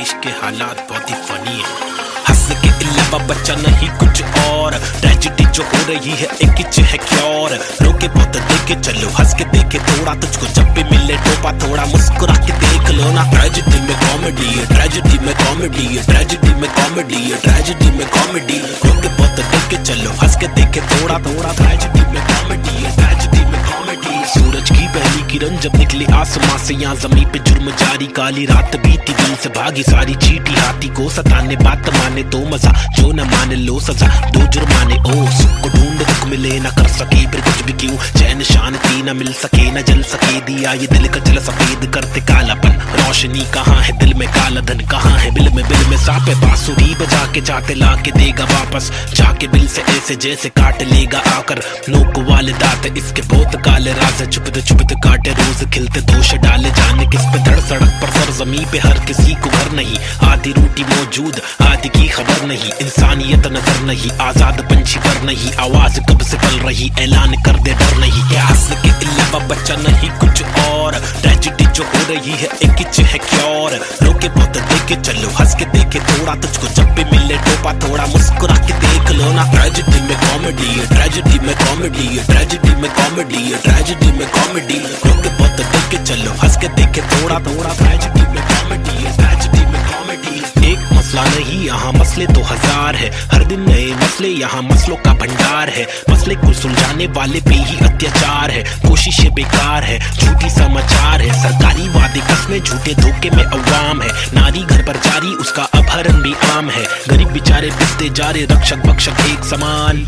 देश के हालात बहुत ही फनी है। हंस के अलावा बच्चा नहीं कुछ और, ट्रेजेडी जो हो रही है एक किच है क्योर। रोके बहुत देखे चलो, हंस के देखे थोड़ा, तुझको जब भी मिले टोपा थोड़ा मुस्कुरा के देख लो ना। ट्रेजेडी में कॉमेडी है, ट्रेजेडी में कॉमेडी है, ट्रेजेडी में कॉमेडी है, ट्रेजेडी में कॉमेडी। रोके बहुत देखे चलो, हंस के देखे थोड़ा थोड़ा, ट्रेजेडी में कॉमेडी है, ट्रेजेडी में कॉमेडी। सूरज की पहली किरण जब निकली आसमां से, यहाँ जमीन पे जुर्म जारी, काली रात बीती दिल से भागी सारी चीटी। हाथी को सताने बात माने तो मजा, जो न माने लो सजा, दो जुर्माने। ओ सुख को ढूंढ दुख मिले न कर सके फिर कुछ भी क्यों, चैन शांति न मिल सके न जल सके दिया ये दिल का जल सफेद करते कालापन। रोशनी कहाँ है दिल में, काला धन कहाँ है बिल में सांप है। बांसुरी बजा के जाते ला के देगा वापस, जाके बिल से ऐसे जैसे काट लेगा आकर। नोक वाले दांत इसके बहुत काले राज, चुपते चुपते काटे रोज खिलते दोष डाले। जाने किस पे धड़ सड़क पर सर जमी पे हर किसी को घर नहीं, आधी रोटी मौजूद आधी की खबर नहीं। इंसानियत नजर नहीं, आजाद पंछी पर नहीं, आवाज कब से पल रही ऐलान कर दे डर नहीं। क्या हंस के अलावा बच्चा नहीं कुछ और, ट्रेजेडी जो हो रही है एक किच है क्योर। रोके बहुत देखे चलो, हंस के देखे थोड़ा, तुझको जब भी मिले टोपा थोड़ा मुस्कुरा के देख लो ना। ट्रेजेडी में कॉमेडी है, ट्रेजेडी में कॉमेडी है, ट्रेजेडी में कॉमेडी है, ट्रेजेडी में कॉमेडी। रोके बहुत देखे चलो, हंस के देखे थोड़ा थोड़ा, ट्रेजेडी में कॉमेडी है, ट्रेजेडी में कॉमेडी। एक मसला नहीं यहाँ मसले तो हजार है, हर दिन नए मसले यहाँ मसलों का भंडार है। मसले को सुलझाने वाले पे ही अत्याचार है, कोशिशें बेकार है, झूठी समाचार है। सरकारी वादे कसमें झूठे धोखे में अवाम है, नारी घर पर जारी उसका अपहरण भी आम है। गरीब बेचारे पिसते जा रहे रक्षक भक्षक एक समान,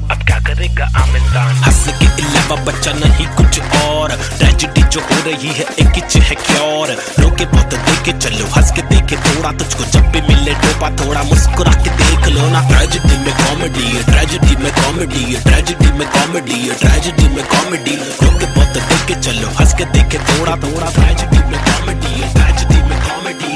अब क्या करेगा आम इंसान। हंस के अलावा बच्चा नहीं कुछ और, ट्रेजेडी जो हो रही है एक किच है क्योर। रोके बहुत देखे चलो, हंस के देखे थोड़ा, तुझको जब भी मिले टोपा थोड़ा मुस्कुरा के देख लो ना। ट्रेजेडी में कॉमेडी है, ट्रेजेडी में कॉमेडी है, ट्रेजेडी में कॉमेडी है, ट्रेजेडी में कॉमेडी। रोके बहुत देखे चलो, हंस के देखे थोड़ा थोड़ा, ट्रेजेडी में कॉमेडी है, ट्रेजेडी में कॉमेडी।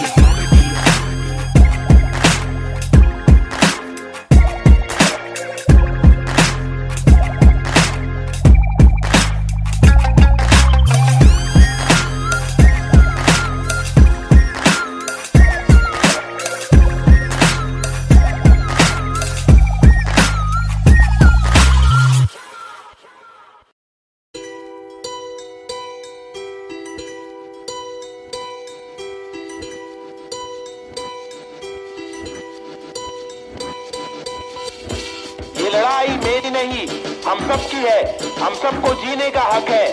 ये लड़ाई मेरी नहीं हम सब की है, हम सबको जीने का हक है,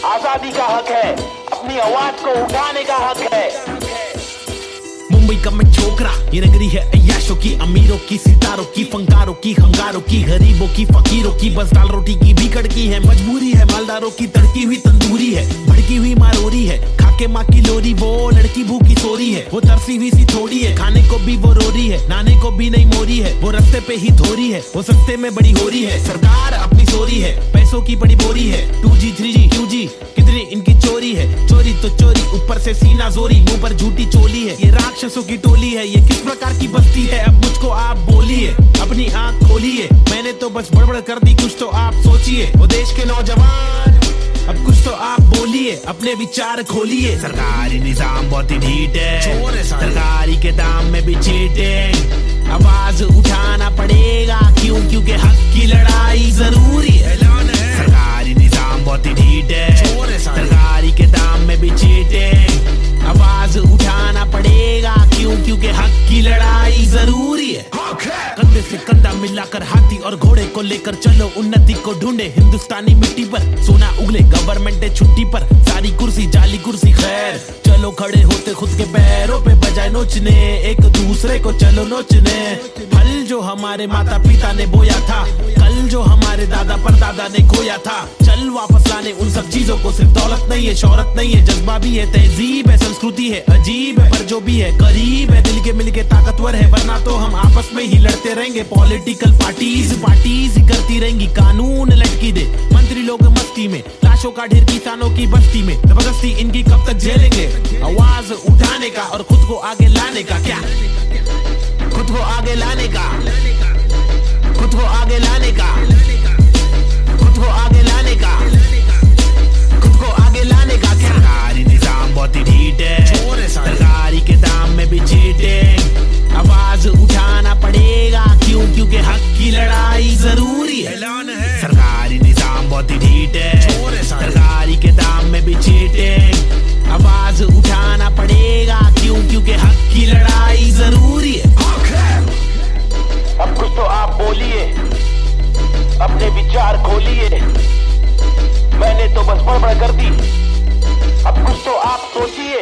आजादी का हक है, अपनी आवाज को उठाने का हक है। मुंबई का मैं छोकरा, ये नगरी है अय्याशों की, अमीरों की, सितारों की, फंकारों की, हंगारों की, गरीबों की, फकीरों की। बस दाल रोटी की भी कड़की है, मजबूरी है मालदारों की, तड़की हुई तंदूरी है, भड़की हुई मारोरी है, खाके माँ की लोरी। वो लड़की भूखी सोरी है, वो तरसी हुई सी थोड़ी है, खाने को भी वो रोरी है, नाने को भी नहीं मोरी है। वो रस्ते पे ही धोरी है, वो सस्ते में बड़ी हो रही है। सरकार अपनी सोरी है, पैसों की बड़ी बोरी है। 2G 3G QG कितनी इनकी चोरी है, चोरी तो चोरी, ऊपर से सीना जोरी, मुंह पर झूठी चोली है। ये राक्षसों की टोली है, ये किस प्रकार की बस्ती है, अब मुझको आप बोलिए, अपनी आंख खोलिए। मैंने तो बस बड़बड़ कर दी, कुछ तो आप सोचिए। वो देश के नौजवान अब कुछ तो आप बोलिए, अपने विचार खोलिए। सरकारी निजाम बहुत ही ढीठ है, सरकारी के दाम में भी चीटिंग। आवाज उठाना पड़ेगा क्यों, क्योंकि हक की लड़ाई जरूरी है। सरकारी निजाम बहुत ही ढीठ है, सरकारी के दाम में भी चीटिंग। आवाज उठाना पड़ेगा क्यों, क्योंकि हक की लड़ाई जरूरी है। कंधे से कंधा मिलाकर हाथी और घोड़े को लेकर चलो, उन्नति को ढूंढे हिंदुस्तानी मिट्टी पर। सोना उगले गवर्नमेंट है छुट्टी पर, सारी कुर्सी जाली कुर्सी खैर। चलो खड़े होते खुद के पैरों पे, बजाय नोचने एक दूसरे को चलो नोचने। फल जो हमारे माता पिता ने बोया था, कल जो हमारे दादा परदादा ने खोया था, चल वापस लाने उन सब चीजों को। सिर्फ दौलत नहीं है, शोहरत नहीं है, जज्बा भी है, तहजीब है, संस्कृति है, अजीब है, पर जो भी है करीब है, दिल के मिलके ताकतवर है। वरना तो हम आपस में ही लड़ते रहेंगे, पॉलिटिकल पार्टीज ही करती रहेंगी, कानून लटकी दे मंत्री लोग मस्ती में, लाशों का ढेर किसानों की बस्ती में। जबरदस्ती इनकी कब तक झेलेंगे, आवाज उठाने का और खुद को आगे लाने का। क्या खुद को आगे लाने का, खुद को आगे लाने का, खुद को आगे लाने का, खुद को आगे लाने का। सरकारी निजाम बहुत ही ढीठ है, सरकारी के दाम में भी बोलिए। मैंने तो बस बड़बड़ कर दी, अब कुछ तो आप सोचिए।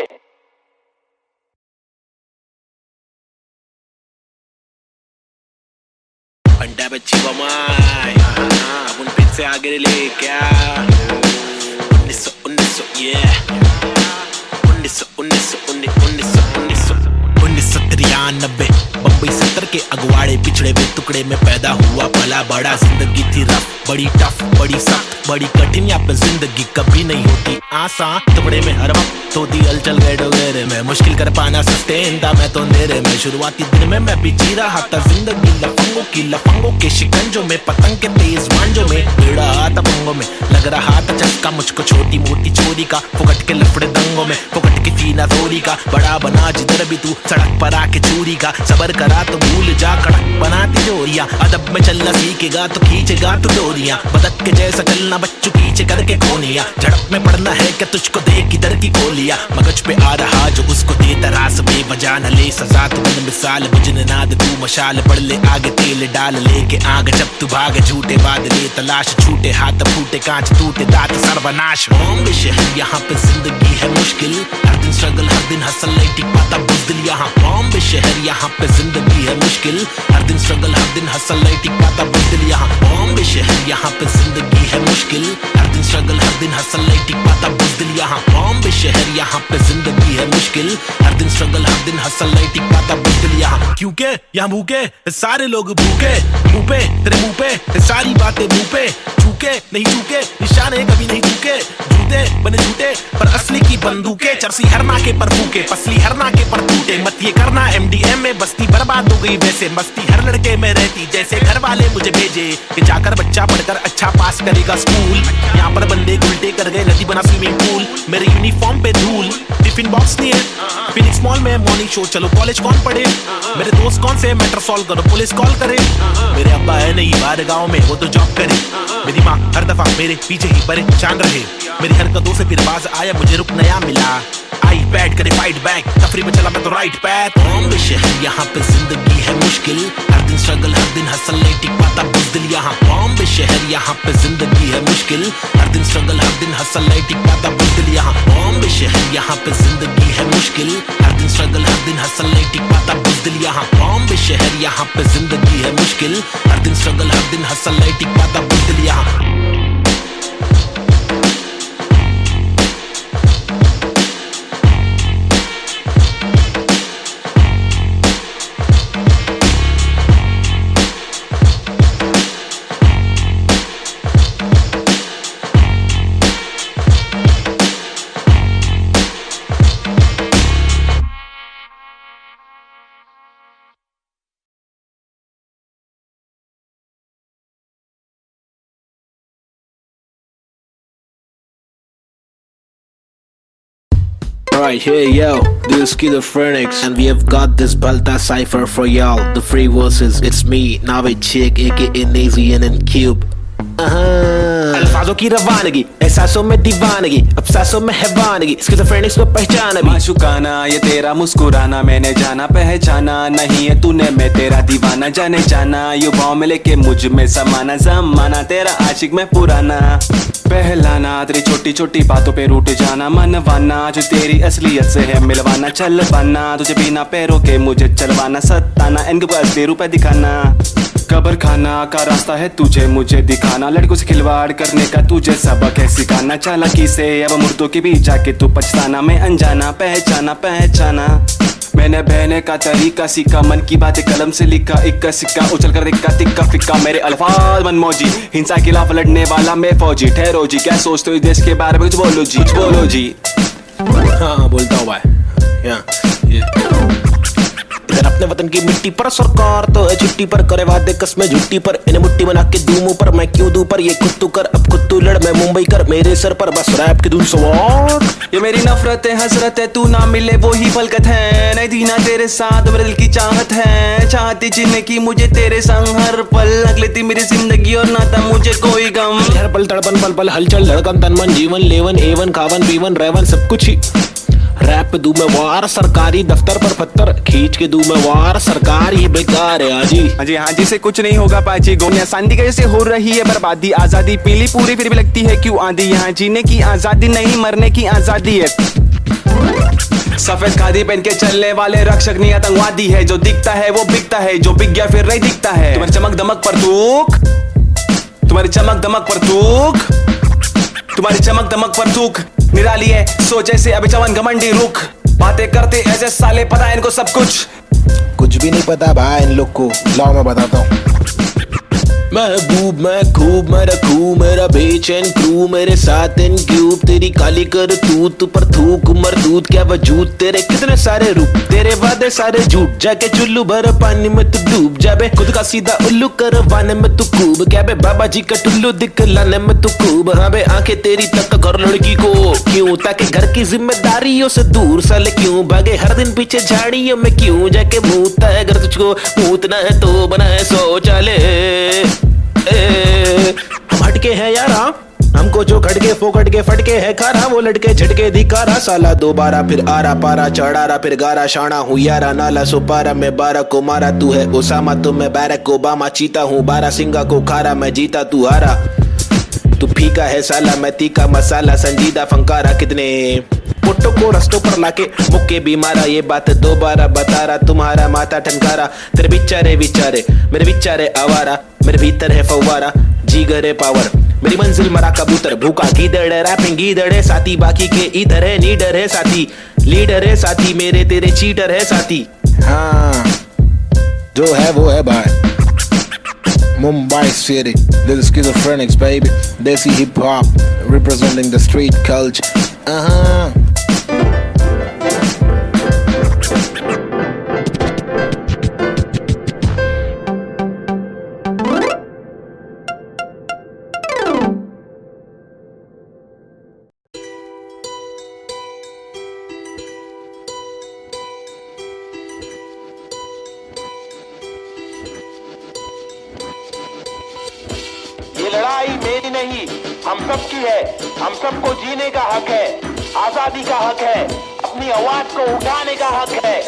अंडा बच्ची बमाई अब उन फिर से आगे ले क्या 1900 yeah 1993 बम्बई 70 के अगवाड़े पिछड़े हुए टुकड़े में पैदा हुआ पला बड़ा। जिंदगी थी रफ, बड़ी टफ, बड़ी सख्त, बड़ी कठिन। यहाँ पे जिंदगी कभी नहीं होती आसान। टुकड़े में हर वक्त होती हलचल गए डोगरे में, मुश्किल कर पाना सस्टेन था मैं तो अंधेरे में। शुरुआती दिन में मैं भी जी रहा था जिंदगी लफंगों के शिकंजों में, पतंग के तेज मांझों में, बेड़ा था पंगों में। लग रहा था चस्का मुझको छोटी मोटी चोरी का, फुकट के लफड़े दंगों में, फुकट की फीना थोड़ी का। बड़ा बना जिधर भी तू सड़क पर आके चूरी का, सबर करा तो भूल जा कड़क बनाती जोरिया। अदब में चलना सीखेगा तो खींचेगा तो डोरियां, बदक के जैसा चलना बच्चों पीछे करके कोनिया। झड़प में पड़ना है कि तुझको देख इधर की गोलियां, मगज पे आ रहा जो उसको देता रास बेवजह न ले सजा। तू बन मिसाल बुझने ना दे तू मशाल, पड़ ले आगे तेल डाल लेके आग। जब तू भाग झूठे बादले तलाश, छूटे हाथ फूटे कांच टूटे दांत सर्वनाश। बॉम्बे शहर यहाँ पे जिंदगी है मुश्किल, हर दिन स्ट्रगल हर दिन हसल नहीं टिक पाता बुज़दिल यहाँ। बॉम्बे शहर यहाँ पे जिंदगी है मुश्किल, हर दिन स्ट्रगल हर दिन हसल नहीं टिक पाता बुज़दिल यहाँ। बॉम्बे शहर यहाँ पे जिंदगी है मुश्किल, हर दिन स्ट्रगल हर दिन हसल नहीं टिक पाता बुज़दिल यहाँ। बॉम्बे शहर यहाँ पे जिंदगी है मुश्किल, हर दिन स्ट्रगल हर दिन हसल नहीं टिक पाता बुज़दिल यहाँ। क्योंकि यहाँ भूखे सारे लोग भूखे, मुँह पे तेरे मुँह पे सारी बातें मुँह पे, चूके नहीं चूके निशाने कभी नहीं चूके। जूते बने झूठे पर असली की बंदूकें, चरसी हर नाके पर फूके पसली हर नाके पर टूटे। मत ये करना MDM में बस्ती बर्बाद हो गई वैसे, मस्ती हर लड़के में रहती जैसे घर वाले मुझे भेजे कि जाकर बच्चा पढ़कर अच्छा पास करेगा स्कूल। यहाँ पर बंदे उल्टे कर गए नदी बना स्विमिंग पूल, मेरे यूनिफॉर्म पे धूल। टिफिन बॉक्स नहीं है फिनिक्स मॉल में मॉर्निंग शो, चलो कॉलेज कौन पढ़े, मेरे दोस्त कौन से मैटर सॉल्व करो पुलिस कॉल करे। मेरे अब्बा है नहीं बाहर गाँव में वो तो जॉब करे, मेरी माँ हर दफा मेरे पीछे ही परेशान रहे। मेरी हरकतों से फिर बाज आया मुझे रुक नया मिला, आई बैठ करे फाइट बैक, तफरी में चला मैं तो राइट पैथ। बॉम्बे शहर यहाँ पे जिंदगी है मुश्किल, हर दिन स्ट्रगल हर दिन हसल नहीं टिक पाता बुज़दिल यहाँ। बॉम्बे शहर यहाँ पे जिंदगी है मुश्किल, हर दिन स्ट्रगल हर दिन हसल नहीं टिक पाता बुज़दिल यहाँ। बॉम्बे शहर यहाँ पे जिंदगी है मुश्किल, हर दिन स्ट्रगल हर दिन हसल नहीं टिक पाता बुज़दिल यहाँ। बॉम्बे शहर यहाँ पे जिंदगी है मुश्किल, हर दिन स्ट्रगल हर दिन हसल नहीं टिक पाता बुज़दिल यहाँ। Right here, yo, this is Schizophrenics, and we have got this Balta cipher for y'all. The free verses, it's me, Navid Chick, aka Nazian and Cube. अल्फाजों की रवानगी, एहसासों में दीवानगी, अफसासों में हैवानगी, स्किज़ोफ्रेनिक्स को पहचाना भी। माशुकाना ये तेरा मुस्कुराना, मैंने जाना पहचाना नहीं है तूने, मैं तेरा दीवाना जाने जाना। युवाओं में लेके मुझ में समाना, जमाना तेरा आशिक में पुराना। पहलाना तेरी छोटी छोटी बातों पे रूठ जाना, मनवाना जो तेरी असलियत से है मिलवाना। चल पाना तुझे बिना पैरों के मुझे चलवाना, सताना इनके पास असली रूप दिखाना। कब्र खाना का रास्ता है तुझे मुझे दिखाना, लड़कों से खिलवाड़ करने का तुझे सबक है सिखाना। चालाकी से अब मुर्दों के बीच जाके तू पछताना, मैं अनजाना पहचाना। मैंने बहने का तरीका सीखा, मन की बातें कलम से लिखा, इक्का सिक्का उछल कर दिक्का तिक्का फिक्का। मेरे अल्फाज मनमौजी, हिंसा के खिलाफ लड़ने वाला मैं फौजी। ठहरो जी क्या सोचते हो इस देश के बारे में, कुछ बोलो जी। हाँ बोलता हूँ भाई, इधर अपने वतन की मिट्टी पर सरकार तो है छुट्टी पर, करे वादे कसमें झुट्टी पर, इन्हें मुट्ठी बना के दूं मुंह पर, मैं क्यों दूं पर ये खुद तू कर, अब खुद तू लड़, मैं मुंबई कर, मेरे सर पर बस रैप की धुन सवार। ये मेरी नफरत है हसरत है, तू ना मिले वो ही फलकत है, नहीं दीना तेरे साथ मेरे दिल की चाहत है। चाहती जीने की मुझे तेरे संग हर पल, लग लेती मेरी जिंदगी और ना था मुझे कोई गम। हर पल तड़पन पल पल हलचल धड़कन तन मन जीवन लेवन एवन खावन पीवन रेवन सब कुछ ही रैप पे दूं मैं वार, सरकारी दफ्तर पर पत्थर खींच के दूं मैं वार, सरकार ही बेकार है हाँ जी से कुछ नहीं होगा पाजी। गोनिया शांति कैसे हो रही है बर्बादी, आजादी पीली पूरी फिर भी लगती है क्यों आंधी। यहाँ जीने की आजादी नहीं मरने की आजादी है। सफेद खादी पहन के चलने वाले रक्षक नहीं आतंकवादी है। जो दिखता है वो बिकता है, जो बिक गया फिर नहीं दिखता है। तुम्हारी चमक दमक पर थूक, तुम्हारी चमक दमक पर थूक, तुम्हारी चमक दमक पर थूक निराली है सोच ऐसे अभी चवन घमंडी रुख। बातें करते ऐसे साले पता है इनको सब कुछ भी नहीं पता भाई इन लोग को। लाओ मैं बताता हूँ। महबूब मैं खूब मैं रखूं मेरा बेचैन क्रू, मेरे साथ इन क्यूब तेरी काली कर तूत पर थूक मरदूत क्या वजूद तेरे कितने सारे रूप, तेरे वादे सारे झूठ। जाके चुल्लू भर पानी में तू डूब जाबे, खुद का सीधा उल्लू करवाने में तू खूब। क्या बे बाबा जी का टुल्लू दिखलाने में तू खूब। हाँ बे आंखें तेरी तक कर लड़की को क्यों, ताकि घर की जिम्मेदारियों से दूर साले क्यों भागे हर दिन पीछे झाड़ियों में क्यों। जाके मूतता है अगर तुझको मूतना है तो बनाए शौचालय। हम हटके हैं यारा, हमको जो खटके फोकट के फटके है खारा, वो लटके झटके दिखारा साला दोबारा फिर आरा पारा चढ़ारा फिर गारा शाना हूँ यारा नाला सुपारा मैं 12 को मारा तू है ओसामा तो मैं बैरक ओबामा चीता हूँ 12 सिंगा को खारा मैं जीता तू हारा। तू फीका है साला मैं तीखा मसाला संजीदा फंकारा कितने पुट्टो को रस्तों पर लाके मुक्के भी मारा। ये बात दोबारा बता रहा तुम्हारा माथा ठनकारा। तेरे बिचारे विचारे मेरे बिचारे आवारा, मेरे भीतर है फव्वारा जीगर है पावर। मेरी मंजिल मरा कबूतर भूखा गीदड़ है रैपिंग गीदड़ है साथी, बाकी के इधर है नीडर है साथी, लीडर है साथी मेरे तेरे चीटर है साथी। हाँ जो है वो है भाई। Mumbai City, little schizophrenics baby, desi hip hop representing the street culture. ये लड़ाई मेरी नहीं हम सब की है, हम सबको जीने का हक है, आजादी का हक है, अपनी आवाज को उठाने का हक है।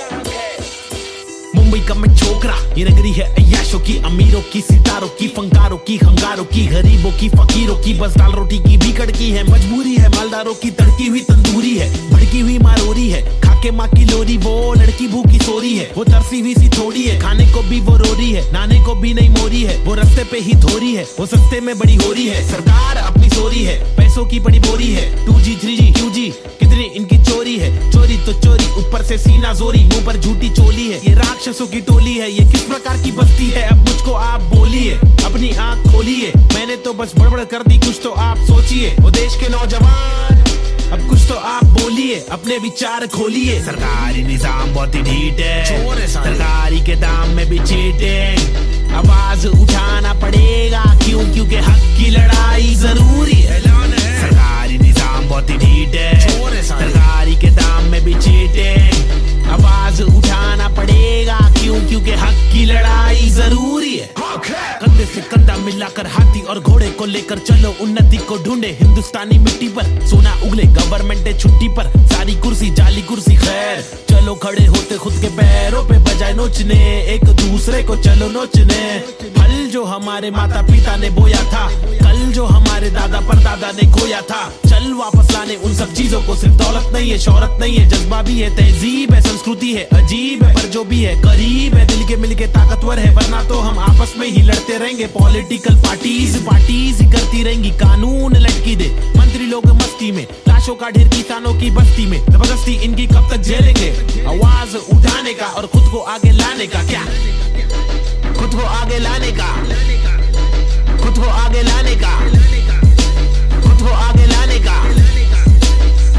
मुंबई का मैं छोकरा, ये नगरी है अय्याशों की, अमीरों की, सितारों की, फंकारों की, हंगारों की, गरीबों की, फकीरों की, बस दाल रोटी की भी कड़की है। मजबूरी है मालदारों की, तड़की हुई तंदूरी है, भड़की हुई मारोरी है, खाके माँ की लोरी, वो लड़की भूखी सोरी है, वो तरसी हुई सी थोड़ी है, खाने को भी वो रोरी है, नाने को भी नहीं मोरी है, वो रास्ते पे ही धोरी है, वो सस्ते में बड़ी हो रही है। सरकार अपनी सोरी है, पैसों की बड़ी बोरी है, 2G 3G QG कितनी इनकी चोरी है। चोरी तो चोरी ऊपर से सीना जोरी, मुंह पर झूठी चोली है, ये राक्षसों की टोली है। ये किस प्रकार की बस्ती है अब मुझको आप बोलिए, अपनी आंख खोलिए, मैंने तो बस बड़बड़ कर दी कुछ तो आप सोचिए। वो देश के नौजवान अब कुछ तो आप बोलिए, अपने विचार खोलिए। सरकारी निजाम बहुत ही ढीठ है, सरकारी के दाम में भी चीटिंग, आवाज उठाना पड़ेगा क्यों, क्योंकि हक की लड़ाई जरूरी है। सरकारी निजाम बहुत ही ढीठ है, सरकारी के दाम में भी चीटिंग, आवाज उठाना पड़ेगा क्यों, क्योंकि हक की लड़ाई जरूरी है। कंधे से कंधा मिलाकर हाथी और घोड़े को लेकर चलो, उन्नति को ढूंढे हिंदुस्तानी मिट्टी पर, सोना उगले गवर्नमेंट है छुट्टी पर, सारी कुर्सी जाली कुर्सी खैर, चलो खड़े होते खुद के पैरों पे बजाय नोचने, एक दूसरे को चलो नोचने। फल जो हमारे माता पिता ने बोया था, कल जो हमारे दादा परदादा ने खोया था, चल वापस लाने उन सब चीजों को। सिर्फ दौलत नहीं है, शोहरत नहीं है, जज्बा भी है, तहजीब है, संस्कृति है, अजीब है, पर जो भी है करीब है, दिल के मिलके ताकतवर है, वरना तो हम आपस में ही लड़ते रहेंगे। पॉलिटिकल पार्टीज ही करती रहेंगी, कानून लटकी दे मंत्री लोग मस्ती में, लाशों का ढेर किसानों की बस्ती में, जबरदस्ती इनकी कब तक झेलेंगे। आवाज उठाने का और खुद को आगे लाने का, क्या खुद को आगे लाने का, खुद को आगे लाने का, खुद को आगे लाने का,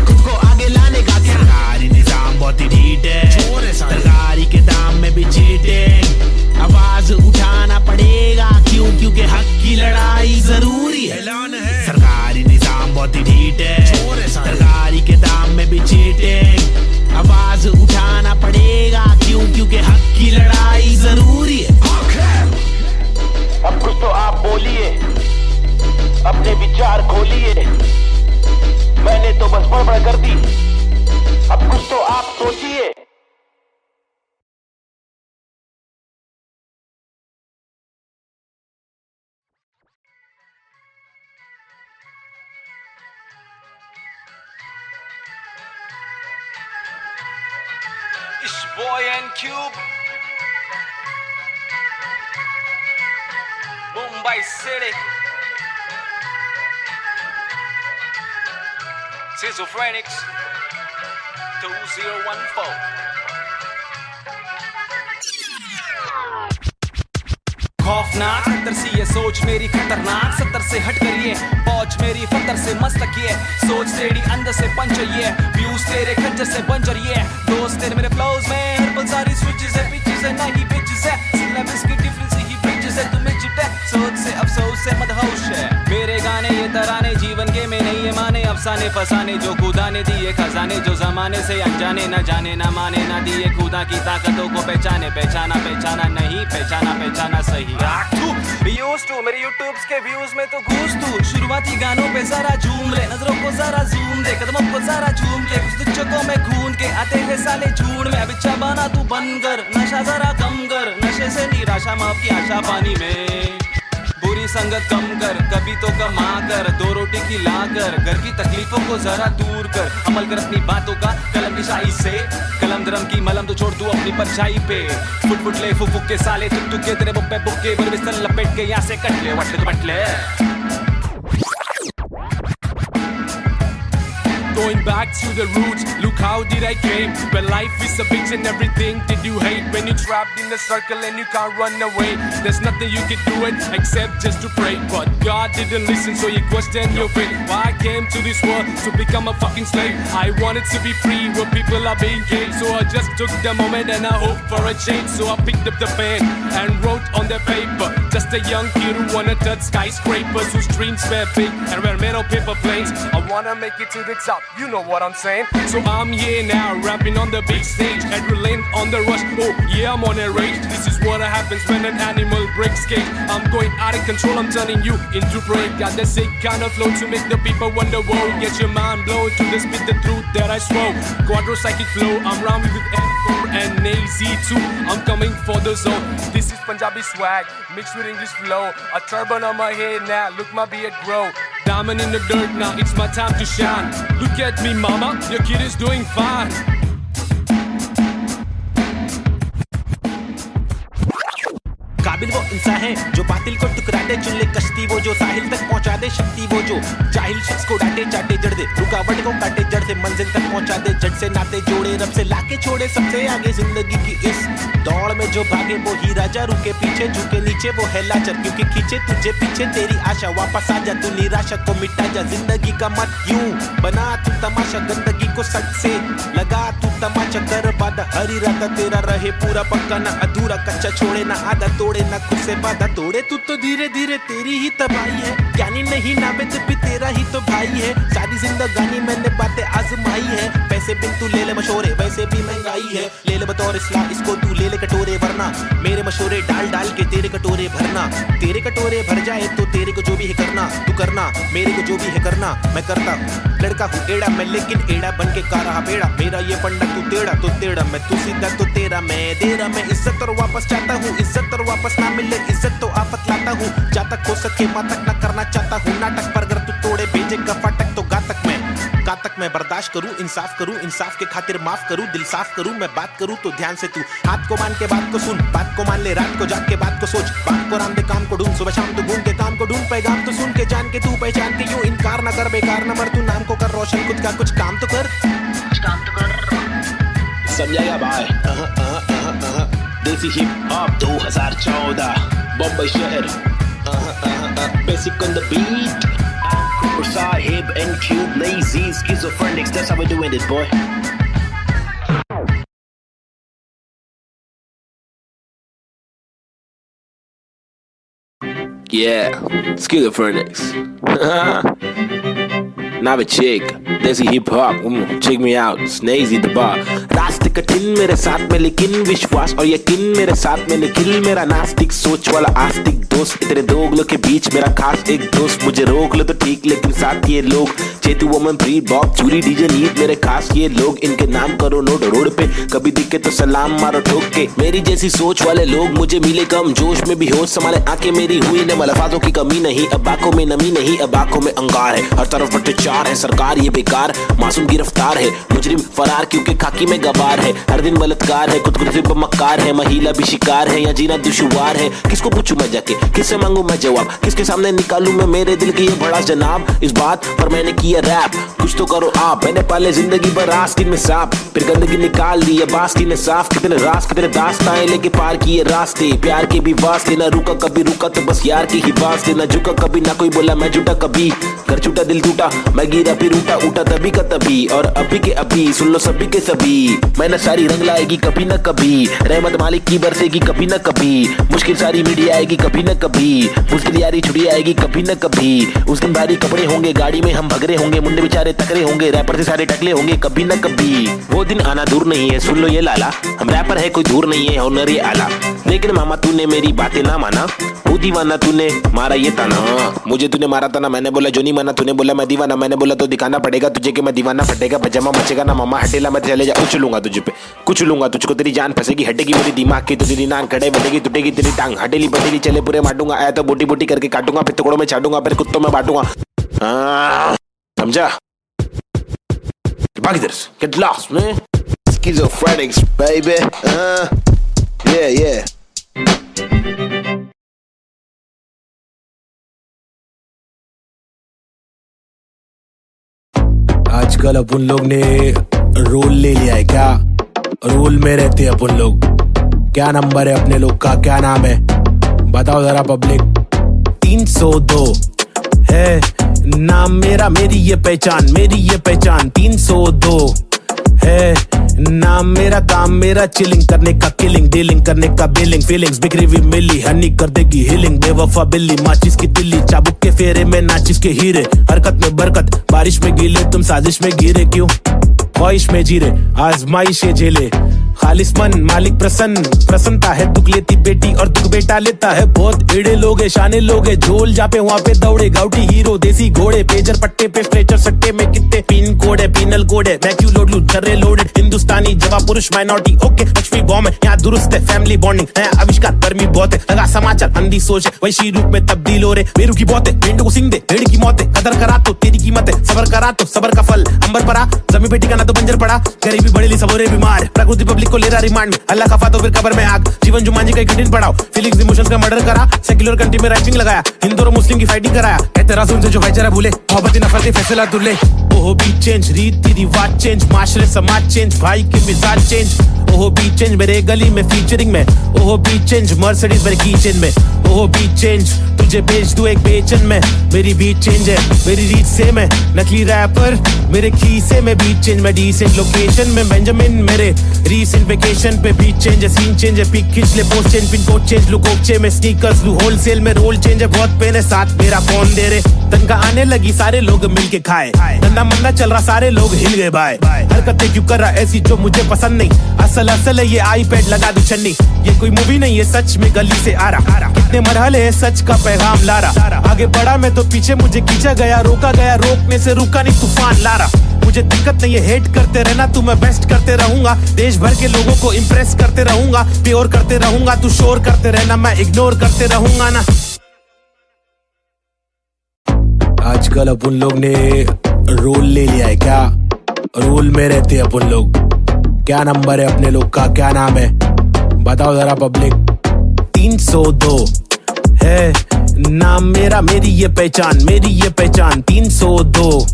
खुद को आगे लाने का। सरकारी निजाम बहुत ही ढीठ है, सरकारी के दाम में भी चीटिंग, आवाज उठाना पड़ेगा क्यों, क्योंकि हक की लड़ाई जरूरी है। सरकारी निजाम बहुत ही ढीठ है, सरकारी के दाम में भी चीटिंग, आवाज उठाना पड़ेगा क्यों, क्योंकि हक की लड़ाई जरूरी है। अब कुछ तो आप बोलिए, अपने विचार खोलिए, मैंने तो बस बड़बड़ कर दी अब कुछ तो आप सोचिए। It's boy and Cube, Mumbai City, Schizophrenics 2014. खौफनाक खतर सी ये सोच मेरी खतरनाक, 70 से हट कर ये पहुंच मेरी फतर से मस्तक ये सोच तेरी अंदर से पंचर ये व्यूज तेरे खंजर से बंजर ये दोस्त तेरे मेरे फ्लोज में हर पल सारी स्विचेस है पिचेस है नहीं पिचेस है सिलेबस की डिफरेंस ही ब्रिजेस है तुम्हें चिपटे सोच से अफसोस से मदहोश है मेरे गाने ये तराने जीवन के में नहीं ये माने अफसाने फसाने जो खुदा ने दिए खजाने जो जमाने से अनजाने न जाने न माने न दिए खुदा की ताकतों को पहचाने पहचाना पहचाना नहीं पहचाना पहचाना सही मेरे यूट्यूब्स के व्यूज में तो घूस तू शुरुआती गानों पे जरा झूम ले नजरों को जरा झूम दे कदमों को जरा झूम के कुछ दुचकों में खून के आते हैं साले झूठ में बिच्छा बना तू बन कर नशा जरा कम कर नशे से निराशा माफ की आशा पानी में बुरी संगत कम कर कभी तो कमा कर दो रोटी खिला कर घर की तकलीफों को जरा दूर कर अमल कर अपनी बातों का कलम की शाही से कलम दरम की मलम तो छोड़ तू अपनी परछाई पे फुट फुट ले फुक फुक के साले तुक तुक के तेरे बुक्के बुक्के बर बिस्तर लपेट के यहाँ से कट ले वटले तो बटले Going back to the roots, look how did I came. When life is a bitch and everything did you hate. When you're trapped in a circle and you can't run away, there's nothing you can do it except just to pray. But God didn't listen, so you question your fate. Why I came to this world to become a fucking slave. I wanted to be free where people are being gay. So I just took the moment and I hoped for a change. So I picked up the pen and wrote on the paper. Just a young kid who wanna touch skyscrapers, whose dreams were big and were made of paper planes. I wanna make it to the top. You know what I'm saying? So I'm here now, rapping on the big stage, adrenaline on the rush. Oh yeah, I'm on a rage. This is what happens when an animal breaks cage. I'm going out of control, I'm turning you into prey. Got that sick kind of flow to make the people wonder. Whoa, get your mind blown to the spit the truth that I swore. Quadro psychic flow, I'm rhyming with N4 and AZ2. I'm coming for the zone. This is Punjabi swag mixed with English flow. A turban on my head now, look my beard grow. Diamond in the dirt now, it's my time to shine. Look at me mama, your kid is doing fine. काबिल वो इंसान है जो बातिल को टुकरा दे चुन ले कश्ती वो जो साहिल तक पहुंचा दे शक्ति वो जो जाहिल शख्स को डांटे चाटे जड़ दे रुकावट को काटे जड़ से मंजिल तक पहुंचा दे जड़ से नाते जोड़े रब से लाके छोड़े सबसे आगे जिंदगी की इस दौड़ में जो भागे वो ही राजा रुके पीछे झुके नीचे वो है लाचार क्योंकि खींचे तुझे पीछे तेरी आशा वापस आ जा तू निराशा को मिटा जा जिंदगी का मत यूं बना तू तमाशा गंदगी को सच से लगा तू तमाचा कर वादा हर इरादा तेरा रहे पूरा पक्का ना अधूरा कच्चा छोड़े ना आधा तोड़े ना खुद से वादा तोड़े तू तो धीरे धीरे तेरी ही तबाही है ज्ञानी नहीं नावेद भी तेरा ही तो भाई है सारी जिंदगानी मैंने बातें आजमाई है पैसे बिन तू ले ले मशोरे वैसे भी महंगाई है ले ले बतौर इस्लाम इसको तू ले ले कटोरे वरना मेरे मशोरे डाल डाल के तेरे कटोरे भरना तेरे कटोरे भर जाए तो तेरे को जो भी है करना तू करना मेरे को जो भी है करना मैं करता लड़का हूँ एड़ा मैं लेकिन एड़ा बन के का रहा बेड़ा मेरा ये पंडा तू टेढ़ा मैं तू सीधा तो तेरा मैं दे रहा मैं इज्जत और वापस चाहता हूँ इज्जत और वापस ना मिले इज्जत तो आफत लाता हूँ जहाँ तक हो सके वहाँ तक ना करना चाहता हूँ नाटक पर अगर तू तोड़े भेजेगा फाटक तो गातक मैं बर्दाश्त करूँ इंसाफ के खातिर माफ करूँ दिल साफ करूँ मैं बात करूँ तो ध्यान से तू हाथ को मान के बात को सुन बात को मान ले रात को जाग के बात को सोच बात को राम दे काम को ढूंढ सुबह शाम तो घूम के काम को ढूंढ पैगाम तो सुन के जान के तू पहचान के यूं इनकार ना कर बेकार ना मर तू नाम को कर रोशन खुद का कुछ काम तो कर समझाएगा भाई देसी हिप हॉप 2014 बम्बई शहर basic on the beat Sahib and Cube lazy schizophrenics that's how we're doing it boy yeah schizophrenics now a chick desi hip hop check me out Snazy the bar रास्ते कठिन मेरे साथ में लेकिन विश्वास और यकीन मेरे साथ में निखिल मेरा नास्तिक सोच वाला आस्तिक दोस्त तेरे दोगलों के बीच मेरा खास एक दोस्त मुझे रोक लो तो ठीक लेकिन साथ ये लोग चेतु वमन प्री बॉब चूरी डीजे नीट मेरे खास ये लोग, इनके नाम करो नोट रोड पे, कभी दिखे तो सलाम मारो ठोक के। मेरी जैसी सोच वाले लोग मुझे मिले कम, जोश में भी होश संभाले आंखें मेरी हुई न मलफातों की कमी नहीं, अब आंखों में नमी नहीं, अब आंखों में अंगार है, हर तरफ भ्रष्टाचार है, सरकार ये बेकार, मासूम गिरफ्तार है, मुजरिम फरार क्योंकि खाकी में गवार है, हर दिन बलात्कार है, खुदकुशी पर मक्कार है, महिला भी शिकार है, या जीना दुश्वार है। किसको पूछूं मैं जाके, किससे मांगू मैं जवाब, किसके सामने निकालूं मैं मेरे दिल की ये बड़ा जनाब। इस बात पर मैंने किया रैप, कुछ तो करो आप। मैंने पाले जिंदगी भर आस्तीन में सांप, फिर गंदगी निकाल दी अब आस्तीन ने साफ। कितने राज कितने दास्तां लेके पार किए रास्ते, प्यार के भी वास्ते, ना रुका कभी रुका तो बस यार की ही वास्ते, ना झुका कभी ना कोई बोला मैं झूठा कभी, घर छूटा दिल टूटा मैं गिरा फिर उठा, उठा तभी का तभी और अभी के अभी, सुन लो सभी के सभी। मेहनत सारी रंग लाएगी कभी न कभी, रहमत मालिक की बरसेगी कभी न कभी, मुश्किल सारी मीडिया आएगी कभी न कभी, मुश्किल यारी छुड़ी आएगी कभी न कभी। उस दिन भारी कपड़े होंगे, गाड़ी में हम भगरे होंगे, मुंडे बेचारे तकरे होंगे, रैपर से सारे टकले होंगे कभी न कभी। वो दिन आना दूर नहीं है, सुन लो ये लाला, हम रैपर है कोई दूर नहीं है, हुनर ये आला। लेकिन मामा तूने मेरी बातें ना माना, वो दीवाना तूने मारा ये ताना। मुझे तूने मारा था ना, मैंने बोला जो नहीं माना, तूने बोला मैं दीवाना, मैंने बोला तो दिखाना पड़ेगा तुझे कि मैं दीवाना। फटेगा पजामा मचेगा ना मामा, हटेला मैं चले जा, कुछ लूंगा तुझे पे, कुछ लूंगा तुझको, तेरी जान फंसेगी, हटेगी मेरी दिमाग की तो तेरी नान खड़े बढ़ेगी, टूटेगी तेरी टांग, हटेली बटेली चले पूरे मारूंगा, आया तो बोटी बोटी करके काटूंगा, फिर टुकड़ों में छाटूंगा, फिर कुत्तों में बांटूंगा। समझा? भाग इधर से, get lost man. Schizophrenics baby. Yeah. आजकल अपन लोग ने रोल ले लिया है क्या? रोल में रहते हैं अपन लोग। क्या नंबर है अपने लोग का, क्या नाम है बताओ जरा पब्लिक। 302 है नाम मेरा, मेरी ये पहचान, मेरी ये पहचान। 302 है नाम मेरा, काम मेरा चिलिंग करने का, किलिंग डीलिंग करने का, बिलिंग फीलिंग्स बिखरी हुई मिली, हनी कर देगी हीलिंग। बेवफा बिल्ली माचिस की तिल्ली, चाबुक के फेरे में नाचिस के हीरे, हरकत में बरकत, बारिश में गीले तुम साजिश में गिरे क्यों, ख्वाहिश में जीरे आजमाइशे झेले। खालिस मन मालिक प्रसन्न, प्रसन्नता है दुख लेती बेटी और दुख बेटा लेता है। बहुत एड़े लोग है, शाने लोग है, झोल जापे वहाँ पे दौड़े, गाउटी हीरो देसी घोड़े, पेजर पट्टे पे स्ट्रेचर सट्टे में कितने पिन कोड है, पिनल कोड है, मैं क्यों लोड लूं चर्रे लोडेड। हिंदुस्तानी जवाब पुरुष माइनॉरिटी ओके, लक्ष्मी बॉम्ब है यहाँ दुरुस्त है, फैमिली बॉन्डिंग नया आविष्कार, गर्मी बहुत है, लगा समाचार अंधी सोच है, वैशी रूप में तब्दील हो रहे, बेरू की बहुत है, भेंड को सिंग दे, भेड़ की मौत है, कदर करा तो तेरी कीमत है, सबर करा तो सबर का फल अंबर पड़ा, जमी बेटी का ना तो बंजर पड़ा, गरीबी बढ़ेली सबोरे बीमार, प्रकृति पब्लिक को ले रहा रिमांड में, अल्लाह खफा तो फिर कबर में आग, जीवन जुमांजी का कठिन पड़ाव, फीलिंग्स इमोशंस का मर्डर करा, सेक्युलर कंट्री में राइटिंग लगाया, हिंदू और मुस्लिम की फाइटिंग कराया, एतराज उनसे जो भाईचारा भूले, मोहब्बत नफरत फैसला दुल्ले। ओहो बी चेंज, रीति रिवाज चेंज, माशरे समाज चेंज, भाई के मिजाज चेंज। ओहो बी चेंज मेरे गली में फीचरिंग में, ओहो बी चेंज मर्सिडीज मेरे कीचेन में, ओहो बी चेंज तुझे भेज दूं एक बेचन में, मेरी बीट चेंज है मेरी रीच सेम है, नकली रैपर मेरे खीसे में, बीट चेंज मैं डिसेंट लोकेशन में, बेंजामिन मेरे रीसेंट वेकेशन पे, बीट चेंज है सीन चेंज है, पिक खींच ले post change, pin code change लू कोकचे में, स्नीकर्स लू होलसेल में, रोल चेंज है बहुत पेन है, साथ मेरा कौन दे रे, तनका आने लगी सारे लोग मिलके खाए, धंधा मंदा चल रहा सारे लोग हिल गए भाई, हरकतें क्यों कर रहा ऐसी जो मुझे पसंद नहीं, असल असल है ये आईपैड लगा दू छन्नी, ये कोई मूवी नहीं है सच में गली से आ रहा, कितने मरहले है सच का पैगाम ला रहा, आगे बढ़ा मैं तो पीछे मुझे खींचा गया, रोका गया रोकने से रुका नहीं तूफान ला रहा, मुझे दिक्कत नहीं है हेट करते रहना तू, मैं बेस्ट करते रहूंगा, देश भर के लोगों को इम्प्रेस करते रहूंगा, प्योर करते रहूंगा, तू शोर करते रहना मैं इग्नोर करते रहूंगा ना। आजकल अपन लोग ने रोल ले लिया है क्या? रोल में रहते हैं अपन लोग। क्या नंबर है अपने लोग का, क्या नाम है बताओ जरा पब्लिक। 302 है नाम मेरा, मेरी ये पहचान, मेरी ये पहचान। 302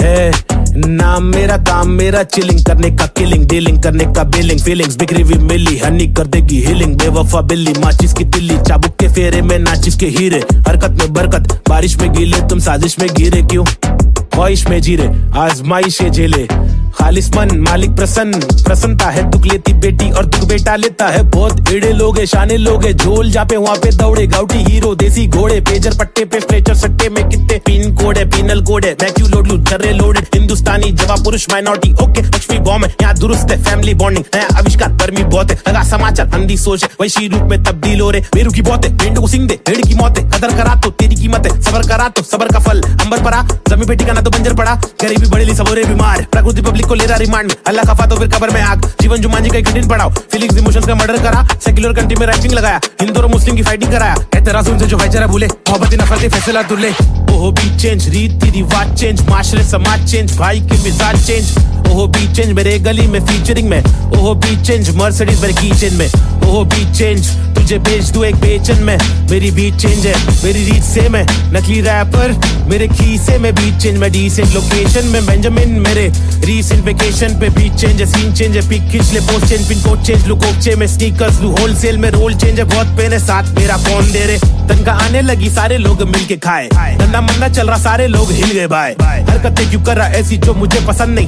है नाम मेरा, काम मेरा चिलिंग करने का, किलिंग डीलिंग करने का, बिलिंग फीलिंग्स बिखरी हुई मिली, हनी कर देगी हीलिंग। बेवफा बिल्ली माचिस की तिल्ली, चाबुक के फेरे में नाचिस के हीरे, हरकत में बरकत, बारिश में गीले तुम साजिश में गिरे क्यों, ख्वाहिश में जीरे आजमाइशे झेले, खालिस मन मालिक प्रसन्न, प्रसन्नता है दुख लेती बेटी और दुख बेटा लेता है। बहुत एड़े लोग है, शाने लोग है, झोल जहाँ पे वहाँ पे दौड़े, गाउटी हीरो देसी घोड़े, पेजर पट्टे पे स्ट्रेचर सट्टे में कितने पिन कोड है, पिनल कोड है, मैं क्यों लोड लूं चर्रे लोडेड, हिंदुस्तानी जवाब पुरुष माइनॉरिटी ओके, लक्ष्मी बॉम्ब है यहाँ दुरुस्त है, फैमिली बॉन्डिंग नया आविष्कार, गर्मी बहुत है, लगा समाचार अंधी सोच है, वैशी रूप में तब्दील हो रहे, बेरू की बहुत है, भेड़ को सिंह दे, भेड़ की मौत है, कदर करा तो तेरी कीमत है, सबर करा तो सबर का फल, अंबर परा जमी बेटी का ना तो बंजर पड़ा, गरीबी बड़ी सबोरे बीमार, प्रकृति पब्लिक को ले रहा रिमांड, अल्लाह का फातो फिर कबर में आग, जीवन जुमान जी का कठिन पड़ाव, फीलिंग्स इमोशंस का मर्डर करा, सेक्युलर कंट्री में राइटिंग लगाया, हिंदू और मुस्लिम की फाइटिंग कराया, एतराज उनसे जो भाईचारा भूले, मोहब्बत नफरत फैसला दुर्ले, ओहो बीट चेंज, रीति रिवाज चेंज, माशरे समाज चेंज, भाई के मिजाज चेंज, ओहो बीट चेंज मेरे गली में फीचरिंग में, ओहो बीट चेंज मर्सिडीज मेरे कीचेन में, ओहो बीट चेंज तुझे बेच दूं एक बेचन में, मेरी बीट चेंज है मेरी रीत से मैं नकली रैपर, मेरे खीसे में बीट चेंज, मैं डिसेंट लोकेशन में बेंजामिन, मेरे रीसेंट वेकेशन पे बीट चेंज है, सीन चेंज है, पिक खींच ले post change, pin code change look ओकचे में स्नीकर्स लू होलसेल में, रोल चेंज है बहुत पेन है, साथ मेरा कौन दे रे, तनखा आने लगी सारे लोग मिलके खाए, धंधा मंदा चल रहा सारे लोग हिल गए भाई, हरकतें क्यों कर रहा ऐसी जो मुझे पसंद नहीं,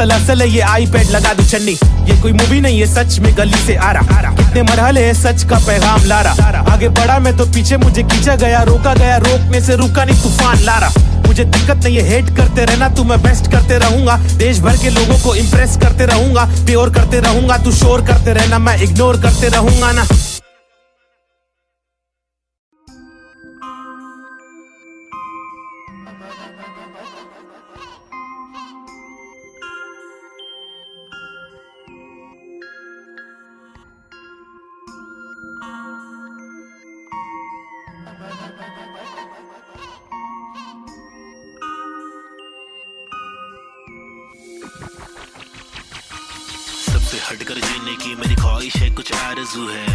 असल है ये आईपैड लगा दो चन्नी, ये कोई मूवी नहीं है सच में गली से आ रहा, कितने मरहले है सच का पैगाम ला रहा, आगे बढ़ा मैं तो पीछे मुझे खींचा गया, रोका गया रोकने से रुका नहीं तूफान ला रहा, मुझे दिक्कत नहीं है हेट करते रहना, तू मैं बेस्ट करते रहूंगा, देश भर के लोगों को इम्प्रेस करते रहूंगा, प्योर करते रहूंगा, तू शोर करते रहना मैं इग्नोर करते रहूंगा ना। सबसे हटकर जीने की मेरी ख्वाहिश है, कुछ आरज़ू है,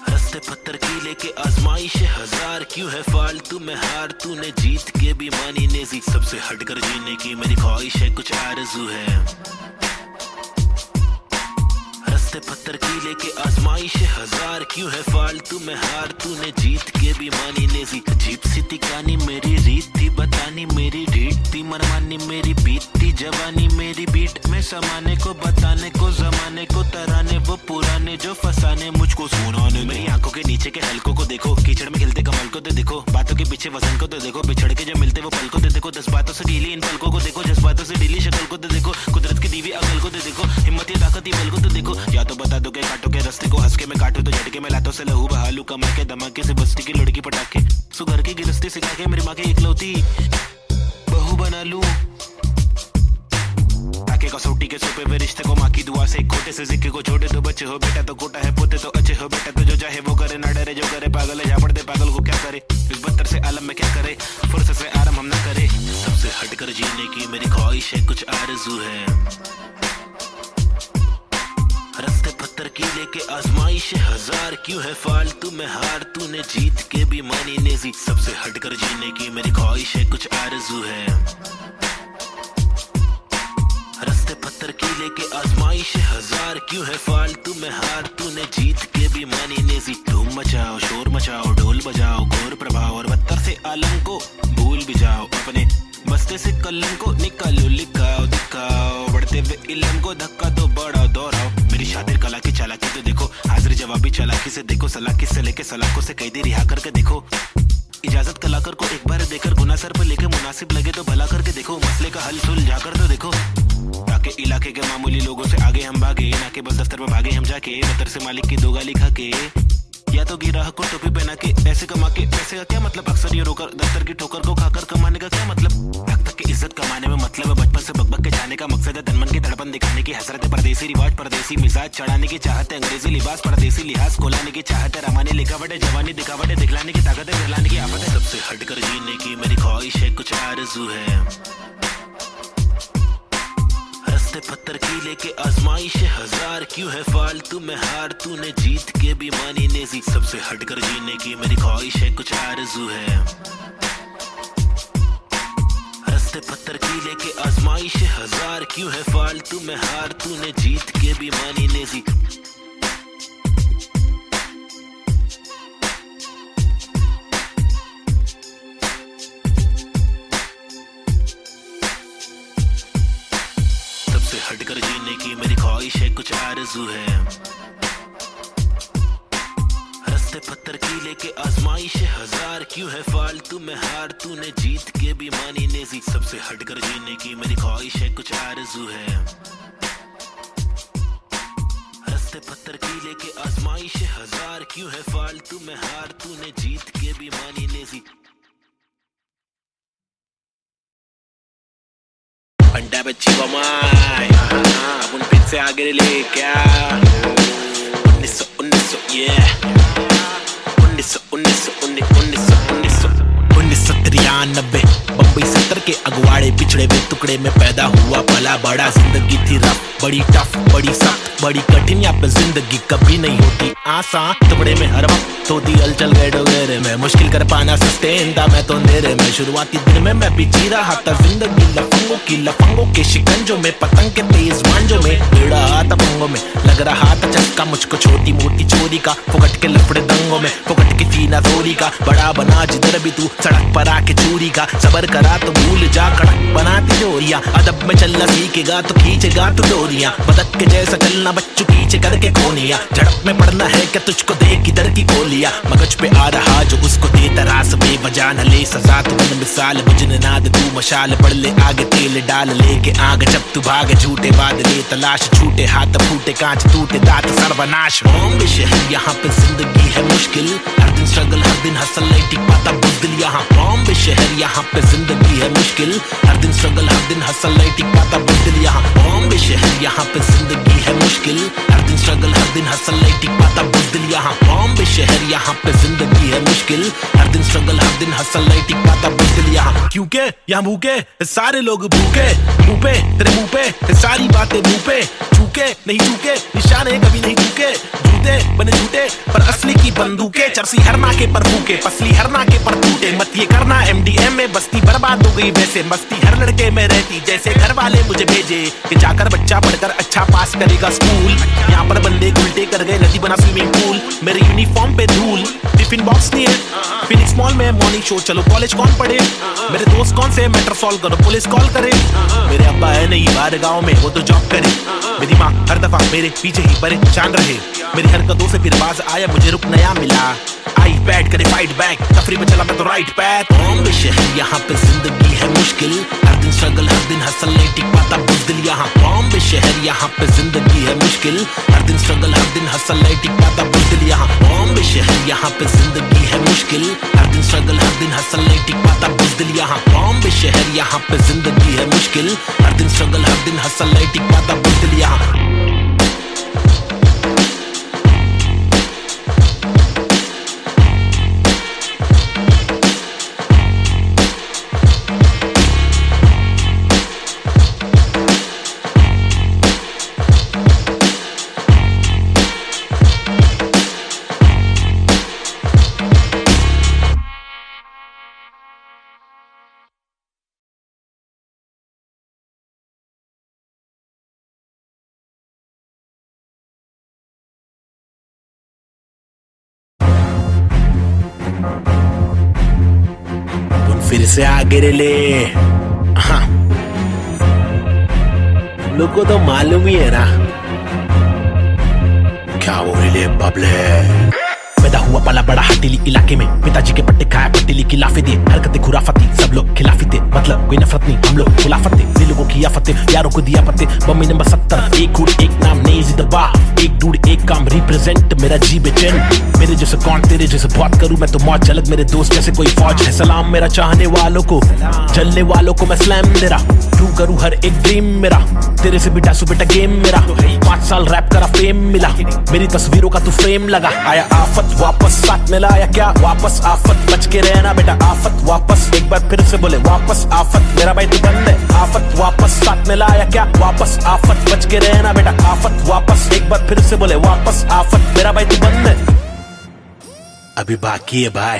रास्ते पत्थर की लेके आजमाइश है, हजार क्यों है फालतू में हार, तूने जीत के भी मानी नेजी, सबसे हटकर जीने की मेरी ख्वाहिश है, कुछ आरज़ू है, रास्ते पत्थर की लेके आजमाइश है, हजार क्यों है फालतू में हार, तूने जीत के भी मानी नेजी, अजीब सी थी कहानी मेरी रीत थी बतानी, मेरी ढीठ थी मनमानी, मेरी बीतती जवानी, मेरी बीट में समाने को बताने को जमाने को तराने, वो पुराने जो फसाने मुझको सुनाने, मेरी आंखों के नीचे के हलकों को देखो, कीचड़ में खिलते कमल को तो देखो, बातों के पीछे वजन को तो देखो, बिछड़ के जो मिलते वो पल को तो देखो, 10 बातों से ढीली इन पलकों को देखो, जज्बातों से ढीली शक्ल को तो देखो, कुदरत की दीवी अकल को तो देखो, हिम्मत या ताकत बल को तो देखो, या तो बता दो के काटो के रास्ते को, हंस के मैं काटू तो झटके में लातों से लहू बहालू, कमा के धमाके से बस्ती की लड़की पटाके, सुगर की गिरस्ती सिखा के मेरी माँ की इकलौती बहू बना लूं, ताकि कसौटी के सोपे पे रिश्ते को माँ की दुआ से, खोटे से सिक्के को छोटे तो बच्चे हो बेटा तो कोटा है, पोते तो अच्छे हो बेटा तो जो चाहे वो करे, ना डरे जो करे पागल है, जा पड़ते पागल को क्या करे, इस बदतर से आलम में क्या करे, फुर्सत से आराम हम ना करे, सबसे हटकर जीने की मेरी ख्वाहिश है, कुछ आरज़ू है, रास्ते पत्थर की लेके आजमाइश है, हजार क्यों है फालतू में हार, तूने जीत के भी मानी नेजी, सबसे हटकर जीने की मेरी ख्वाहिश है, कुछ आरज़ू है, रास्ते पत्थर की लेके आजमाइश है, हजार क्यों है फालतू में हार, तूने जीत के भी मानी नेजी, धूम मचाओ शोर मचाओ ढोल बजाओ, घोर प्रभाव और बदतर से आलम को भूल भी जाओ, अपने बस्ते से कलम को निकालो लिखाओ दिखाओ, बढ़ते हुए इल्म को धक्का तो बढ़ाओ दोहराओ, मेरी शातिर कला की चालाकी तो देखो, हाजिर जवाबी चालाकी से देखो, सलाह से लेके सलाखों से कैदी रिहा करके देखो, इजाजत कलाकार को एक बार देकर गुना सर पर लेके मुनासिब लगे तो भला करके देखो, मसले का हल सुलझा कर तो देखो, ताकि इलाके के मामूली लोगों से आगे हम भागे, ना के बस दफ्तर में भागे हम जाके, बदर से मालिक की दो गाली खा के, या तो गिराह को टोपी पहना के पैसे कमा के, पैसे का क्या मतलब अक्सर ये रोकर, दफ्तर की ठोकर को खाकर कमाने का क्या मतलब, हक तक की इज्जत कमाने में मतलब है, बचपन से बकबक के जाने का मकसद है, तनमन की धड़पन दिखाने की हसरत है, परदेसी रिवाज परदेसी मिजाज चढ़ाने की चाहत है, अंग्रेजी लिबास परदेसी लिहाज कोलाने की चाहत है, रमानी लिखावट है, जवानी दिखावट है, दिखलाने की ताकत है, दिखलाने की आफत है, सबसे हटकर जीने की मेरी ख्वाहिश है, कुछ आरज़ू है, रास्ते पत्थर की लेके आजमाइश है, हजार क्यों है फालतू में हार, तूने जीत के भी मानी नेजी, सबसे हटकर जीने की मेरी ख्वाहिश है, कुछ आरज़ू है, रास्ते पत्थर की लेके आजमाइश है, हजार क्यों है फालतू में हार, तूने जीत के भी मानी नेजी। कुछ आरज़ू है। हंसते पत्थर की लेके आजमाइश हजार क्यों है फालतू में हार, तूने जीत के भी मानी नेजी। सबसे हटकर जीने की मेरी ख्वाहिश है, कुछ आरज़ू है। हंसते पत्थर की लेके आजमाइश हजार क्यों है फालतू में हार, तूने जीत के भी मानी नेजी। घंटा बच्ची बमाई अब उन फिर से आगे ले क्या 1900 yeah 1993 बम्बई 70 के अगवाड़े पिछड़े हुए टुकड़े में पैदा हुआ पला बड़ा। जिंदगी थी रफ, बड़ी टफ, बड़ी सख्त, बड़ी कठिन। यहाँ पे जिंदगी कभी नहीं होती आसान, टुकड़े में हर वक्त होती हलचल गैडोगेरे में। मुश्किल कर पाना सस्टेन था मैं तो अंधेरे में। शुरुआती दिन में मैं भी जी रहा था जिंदगी लफंगों के शिकंजों में, पतंग के तेज मांझों में, भिड़ा था पंगों में। लग रहा था चस्का मुझको छोटी मोटी चोरी का, फुकट के लफड़े दंगों में, फुकट की थी ना थोड़ी का। बड़ा बना जिधर भी तू सड़क पर आके चोरी का, सबर करा तो भूल जा कड़क बनाती जोरियां। अदब में चलना सीखेगा तो खींचेगा तू डोरियां, बदक के जैसा चलना बच्चों पीछे करके कोनिया। झड़प में पड़ना है क्या तुझको देख इधर की गोलियां, मगज पे आ रहा जो उसको देता रास बेवजह न ले सजा। तू बन मिसाल बुझने ना दे तू मशाल, पड़ ले आगे तेल डाल लेके आग। जब तू भागे झूठे बादले तलाश, छूटे हाथ फूटे कांच टूटे दांत सर्वनाश। बॉम्बे शहर यहाँ पे जिंदगी है मुश्किल, हर दिन स्ट्रगल हर दिन हसल नहीं टिक पाता बुज़दिल यहाँ। बॉम्बे शहर यहाँ पे जिंदगी है मुश्किल, हर दिन स्ट्रगल हर दिन हसल नहीं टिक पाता बुज़दिल यहाँ। बॉम्बे शहर यहाँ पे जिंदगी है मुश्किल, हर दिन स्ट्रगल हर दिन हसल नहीं टिक पाता बुज़दिल यहाँ। बॉम्बे शहर यहाँ पे जिंदगी है मुश्किल, हर दिन स्ट्रगल हर दिन हसल नहीं टिक पाता बुज़दिल यहाँ। क्योंकि यहाँ भूखे सारे लोग भूखे, मुंह पे तेरे मुंह पे सारी बातें मुंह पे, चूके नहीं चूके निशाने कभी नहीं चूके। झूठे बने झूठे पर असली की बंदूकें, चरसी हर नाके पर फूके पसली हर नाके पर टूटे। मत ये करना MDM में बस्ती बर्बाद हो गई वैसे, मस्ती हर लड़के में रहती जैसे घर वाले मुझे भेजे कि जाकर बच्चा पढ़कर अच्छा पास करेगा स्कूल। यहाँ पर बंदे उल्टे कर गए नदी बना स्विमिंग पूल, मेरे यूनिफॉर्म पे धूल। टिफिन बॉक्स नहीं है फिनिक्स मॉल में मॉर्निंग शो, चलो कॉलेज कौन पढ़े, मेरे दोस्त कौन से मैटर सॉल्व करो पुलिस कॉल करे। मेरे अब्बा है नहीं बाहर गाँव में वो तो जॉब करे, मेरी माँ हर दफा मेरे पीछे ही परेशान रहे। मेरी हरकतों से फिर बाज आया मुझे रुक नया मिला, आई बैठ करे फाइट बैक तफरी में चला मैं तो राइट पैथ। बॉम्बे शहर यहाँ पे जिंदगी है मुश्किल, हर दिन स्ट्रगल हर दिन हसल नहीं टिक पाता बुज़दिल यहाँ। बॉम्बे शहर यहाँ पे जिंदगी है मुश्किल, हर दिन स्ट्रगल हर दिन हसल नहीं टिक पाता बुज़दिल यहाँ। बॉम्बे शहर यहाँ पे जिंदगी है मुश्किल, हर दिन स्ट्रगल हर दिन हसल नहीं टिक पाता बुज़दिल यहाँ। बॉम्बे शहर यहाँ पे जिंदगी है मुश्किल, हर दिन स्ट्रगल हर दिन हसल नहीं टिक पाता बुज़दिल यहाँ। फिर से आगे ले हाँ, लोग को तो मालूम ही है ना क्या वो ले बबले। पैदा हुआ पला बड़ा हटीली इलाके में, पिताजी के पट्टे खाया पट्टीली की लाफे दे, हरकतें खुराफती सब लोग खिलाफी थे, मतलब कोई नफरत नहीं हम लोग खुलाफत थे। दिल लोगों की आफते यारों को दिया पत्ते, बम्मी नंबर 70 एक गुड़ एक नाम नेजी दबा, एक डूड एक काम रिप्रेजेंट मेरा जी बेचैन। मेरे जैसे कौन तेरे जैसे बात करूं मैं तो मौत झलक, मेरे दोस्त जैसे कोई फौज है। सलाम मेरा चाहने वालों को, जलने वालों को मैं स्लैम दे रहा, ट्रू करूं हर एक ड्रीम मेरा, तेरे से बेटा सुबेटा गेम मेरा। 5 साल रैप करा फेम मिला, मेरी तस्वीरों का तू फ्रेम लगा। आया आफत वापस साथ में लाया क्या वापस आफत, बच के रहना बेटा आफत वापस। एक बार फिर से बोले वापस आफत, मेरा भाई तू बंद है आफत वापस साथ में लाया क्या वापस आफत, बच के रहना बेटा आफत वापस। एक बार फिर से बोले वापस आफत, मेरा भाई तू बंद है। अभी बाकी है भाई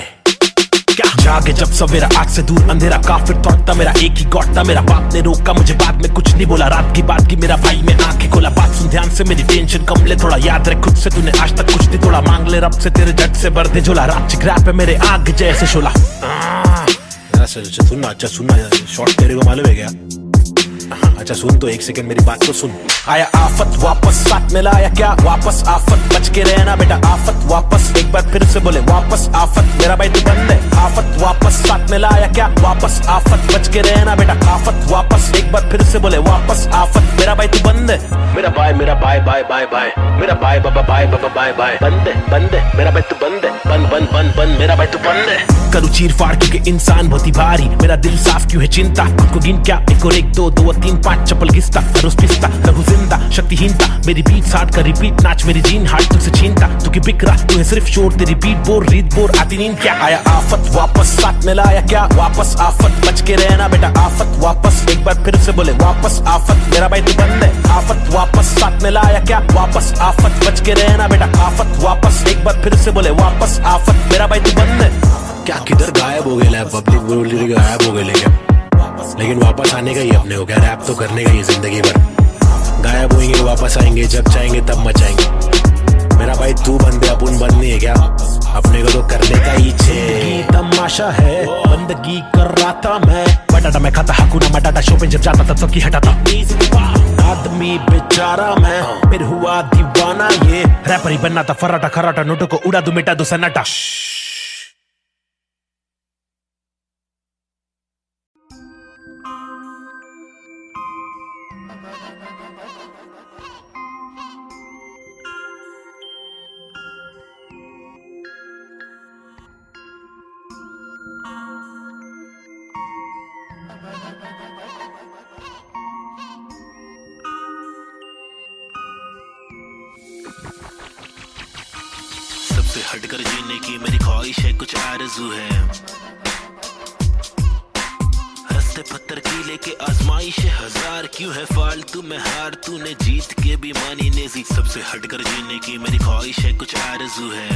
क्या जागे जब सवेरा, आग से दूर अंधेरा काफिर थॉट था मेरा, एक ही गॉड था मेरा। बाप ने रोका मुझे बाद में कुछ नहीं बोला, रात की बात की मेरा भाई में आंखें खोला। बात सुन ध्यान से मेरी टेंशन कम ले थोड़ा, याद रख खुद से तूने आज तक कुछ नहीं तोड़ा। मांग ले रब से तेरे जट से भर दे झोला, रात चिकरा पे मेरे आग जैसे शोला। सुनना अच्छा सुनना शॉर्ट तेरे को मालूम है क्या? अच्छा सुन तो एक सेकंड मेरी बात तो सुन। आया आफत वापस साथ में लाया क्या वापस आफत, बच के रहना बेटा आफत वापस, एक बार फिर से बोले वापस आफत, मेरा भाई तू बंद है। आफत वापस साथ में लाया क्या वापस आफत, बच के रहना बेटा आफत वापस, एक बार फिर से बोले वापस आफत, मेरा भाई तू बंद है। मेरा बाय बाय बाय बाय, मेरा बाय बाबा बाय बाय, बंद है मेरा भाई तू बंद है, बंद मेरा भाई तू बंद है। करूँ चीर फाड़ क्योंकि इंसान बहुत ही भारी, मेरा दिल साफ क्यों है चिंता, खुद को गिन क्या 1 और 1 2 2 और 3 5 चप्पल घिसता, रोज पिसता लघु जिंदा शक्तिहीनता, मेरी बीट साठ का रिपीट नाच मेरी जीन हार्ट तुझसे छीनता, तू की बिक रहा तू है सिर्फ शोर, तेरी बीट बोर रीत बोर आती नींद क्या। आया आफत वापस साथ में लाया क्या वापस आफत, बच के रहना बेटा आफत वापस, एक बार फिर से बोले वापस आफत, मेरा भाई तू बंद है। आफत वापस साथ में लाया क्या वापस आफत, बच के रहना बेटा आफत वापस, एक बार फिर से बोले वापस आफत, मेरा भाई तू बंद है। क्या किधर गायब हो गए पब्लिक बोल रही गायब हो गए, लेकिन वापस आने का ही अपने हो गया, रैप तो करने का ही जिंदगी भर, गायब होंगे वापस आएंगे जब चाहेंगे तब मचाएंगे। मेरा भाई तू बंदे अपन बंद नहीं है क्या, अपने को तो करने का ही छे तमाशा है, बंदगी कर रहा था मैं, बटाटा मैं खाता हकूना मटाटा, शो पे जब जाता तब सबकी हटाता, आदमी बेचारा मैं फिर हुआ दीवाना, ये रैपर ही बनना था फराटा खराटा, नोटों को उड़ा दूं मिटा दूं सन्नाटा। सबसे हटकर जीने की मेरी ख्वाहिश है, कुछ आरज़ू है, रास्ते पत्थर की लेके आजमाइश है हजार, क्यों है फालतू में हार, तूने जीत के भी मानी नेजी। सबसे हटकर जीने की मेरी ख्वाहिश है, कुछ आरज़ू है,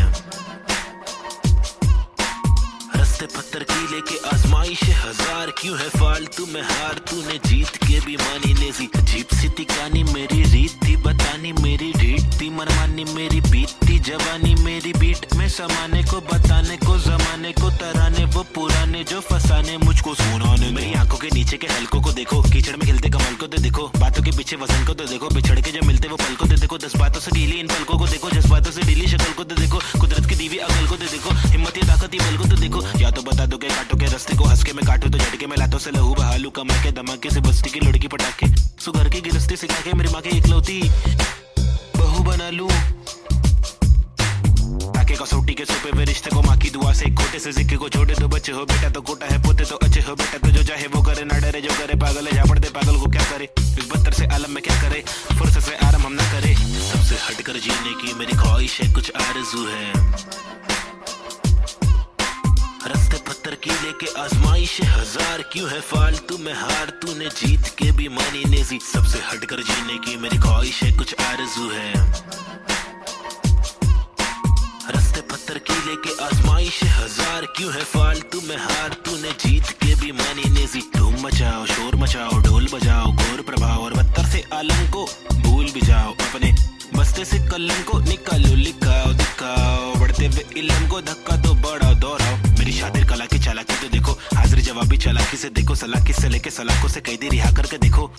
रास्ते पत्थर की लेके आजमाइश है हजार, क्यों है फालतू में हार, तूने जीत के भी मानी नेजी। अजीब सी थी कहानी मेरी रीत थी बतानी, मेरी रीत थी मनमानी, मेरी बीत थी जवानी, मेरी बीट में समाने को बताने को जमाने को तराने, वो पुराने जो फसाने मुझको सुनाने। मेरी आंखों के नीचे के हलकों को देखो, कीचड़ में खिलते कमल को तो देखो, बातों के पीछे वजन को तो देखो, बिछड़ के जो मिलते वो पल को तो देखो, 10 बातों से ढीली इन पलकों को देखो, जज्बातों से ढीली शक्ल को तो देखो, कुदरत की दीवी अकल को तो देखो, हिम्मत या ताकत बल को तो देखो, या तो बता दो के काटो के रास्ते को, हंस के मैं काटू तो झटके में लातों से लहू बहालू, कमा के धमाके से बस्ती की लड़की पटाके, सुगर की गिरस्ती सिखा के मेरी माँ की इकलौती बहू बना लूं, ताकि कसौटी के सोपे वे रिश्ते को माँ की दुआ से, खोटे से सिक्के को छोटे तो बच्चे हो बेटा, तो कोटा है पोते तो अच्छे हो बेटा, तो जो चाहे वो करे ना डरे, जो करे पागल है जा पड़ते पागल को क्या करे, इस बदतर से आलम में क्या करे, फुर्सत से आराम हम ना करे। सबसे हटकर जीने की मेरी ख्वाहिश है, कुछ आरज़ू है, रास्ते पत्थर की लेके आजमाइश है हजार, क्यों है फालतू में हार, तूने जीत के भी मानी नेजी। सबसे हटकर जीने की मेरी ख्वाहिश है, कुछ आरज़ू है, रास्ते पत्थर की लेके आजमाइश है हजार, क्यों है फालतू में हार, तूने जीत के भी मानी नेजी। धूम मचाओ शोर मचाओ ढोल बजाओ, घोर प्रभाव और बदतर से आलम को भूल भी जाओ, अपने बस्ते से कलम को निकालो लिखाओ दिखाओ, बढ़ते हुए इल्म को धक्का तो बढ़ाओ दोहराओ, मेरी शातिर कला की चालाकी तो देखो, हाजिर जवाबी चालाकी से देखो, सलाकी से लेके सलाखों से कैदी रिहा करके देखो,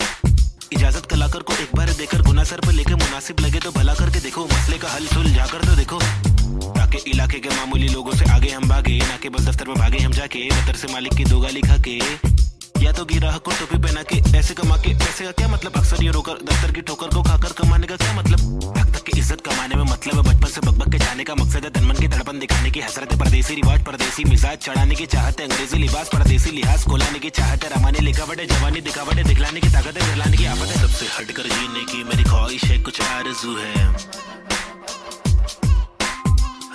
इजाजत कलाकार को एक बार देकर गुना सर पे लेके मुनासिब लगे तो भला करके देखो, मसले का हल सुलझा कर तो देखो, ताकि इलाके के मामूली लोगों से आगे हम भागे, ना कि बस दफ्तर में भागे हम जाके, दफ्तर से मालिक की 2 गाली खा के, या तो गिराह को टोपी पहना के ऐसे कमा के, पैसे का क्या मतलब, अक्सर ये रोकर दफ्तर की ठोकर को खाकर कमाने का क्या मतलब, हक तक की इज्जत कमाने में मतलब है, बचपन से बकबक के जाने का मकसद है, तनमन की धड़पन दिखाने की हसरत है, परदेसी रिवाज परदेसी मिजाज चढ़ाने की चाहत है, अंग्रेजी लिबास परदेसी लिहाज खोलाने की चाहत है, रमानी लिखावट है जवानी दिखावट है, दिखलाने की ताकत है दिलाने की आफत है। सबसे हटकर जीने की मेरी ख्वाहिश है, कुछ आरज़ू है,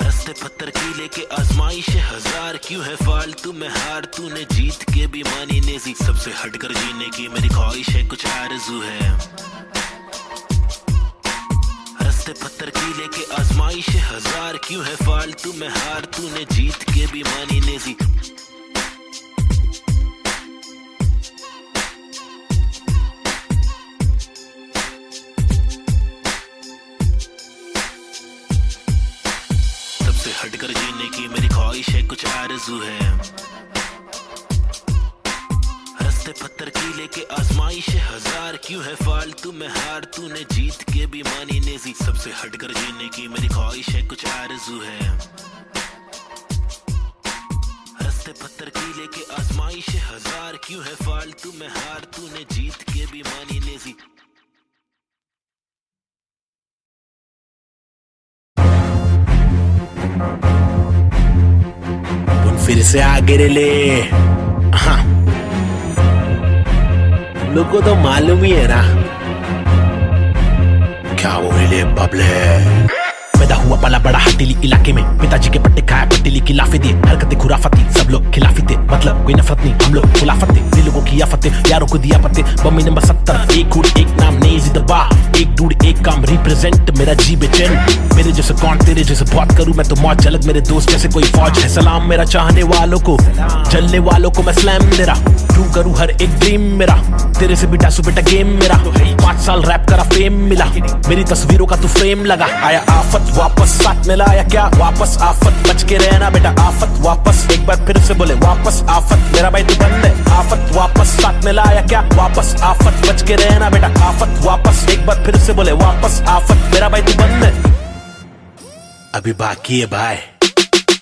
रास्ते पत्थर की लेके आजमाइश है हजार, क्यों है फालतू में हार, तूने जीत के भी मानी नेजी। सबसे हटकर जीने की मेरी ख्वाहिश है, कुछ आरज़ू है, रास्ते पत्थर की लेके आजमाइश है हजार, क्यों है फालतू में हार, तूने जीत के भी मानी नेजी। हटकर जीने की मेरी ख्वाहिश है, कुछ आरज़ू है, रास्ते पत्थर की लेके आजमाइश है हजार, क्यों है फालतू में हार, तूने जीत के भी मानी नेजी। सबसे हटकर जीने की मेरी ख्वाहिश है, कुछ आरज़ू है। रास्ते पत्थर की लेके आजमाइश हजार, क्यों है फालतू में हार, तूने जीत के भी मानी नेजी। फिर से आगे ले। हाँ, लोग को तो मालूम ही है ना क्या वो ले बबले। पैदा हुआ पला बड़ा हटीली इलाके में, पिताजी के पट्टे खाया पतीली की लाफे दिए, हरकतें खुराफती सब लोग खिलाफी थे, मतलब कोई नफरत नहीं हम लोग खुलाफत थे। दिल लोगों की आफतें यारों को दिया पत्ते, बम्मी नंबर 70 एक हुड एक नाम नेजी दबा, एक डूड एक काम रिप्रेजेंट मेरा जी बेचैन। मेरे जैसे कौन तेरे जैसे बहुत करूं मैं तो मौज झलक, मेरे दोस्त जैसे कोई फौज है। सलाम मेरा चाहने वालों को, जलने वालों को मैं स्लैम दे रहा, ट्रू करूं हर एक ड्रीम मेरा, तेरे से भी डासू बेटा गेम मेरा। 5 साल रैप करा फेम मिला, मेरी तस्वीरों का तू फ्रेम लगा। आया आफत वापस साथ में लाया क्या वापस, आफत बच के रहना बेटा आफत वापस, एक बार फिर से बोले वापस आफत, मेरा भाई तू बंद है। आफत वापस साथ में लाया क्या वापस, आफत बच के रहना बेटा आफत वापस, एक बार फिर से बोले वापस आफत, मेरा भाई तू बंद है। अभी बाकी है भाई।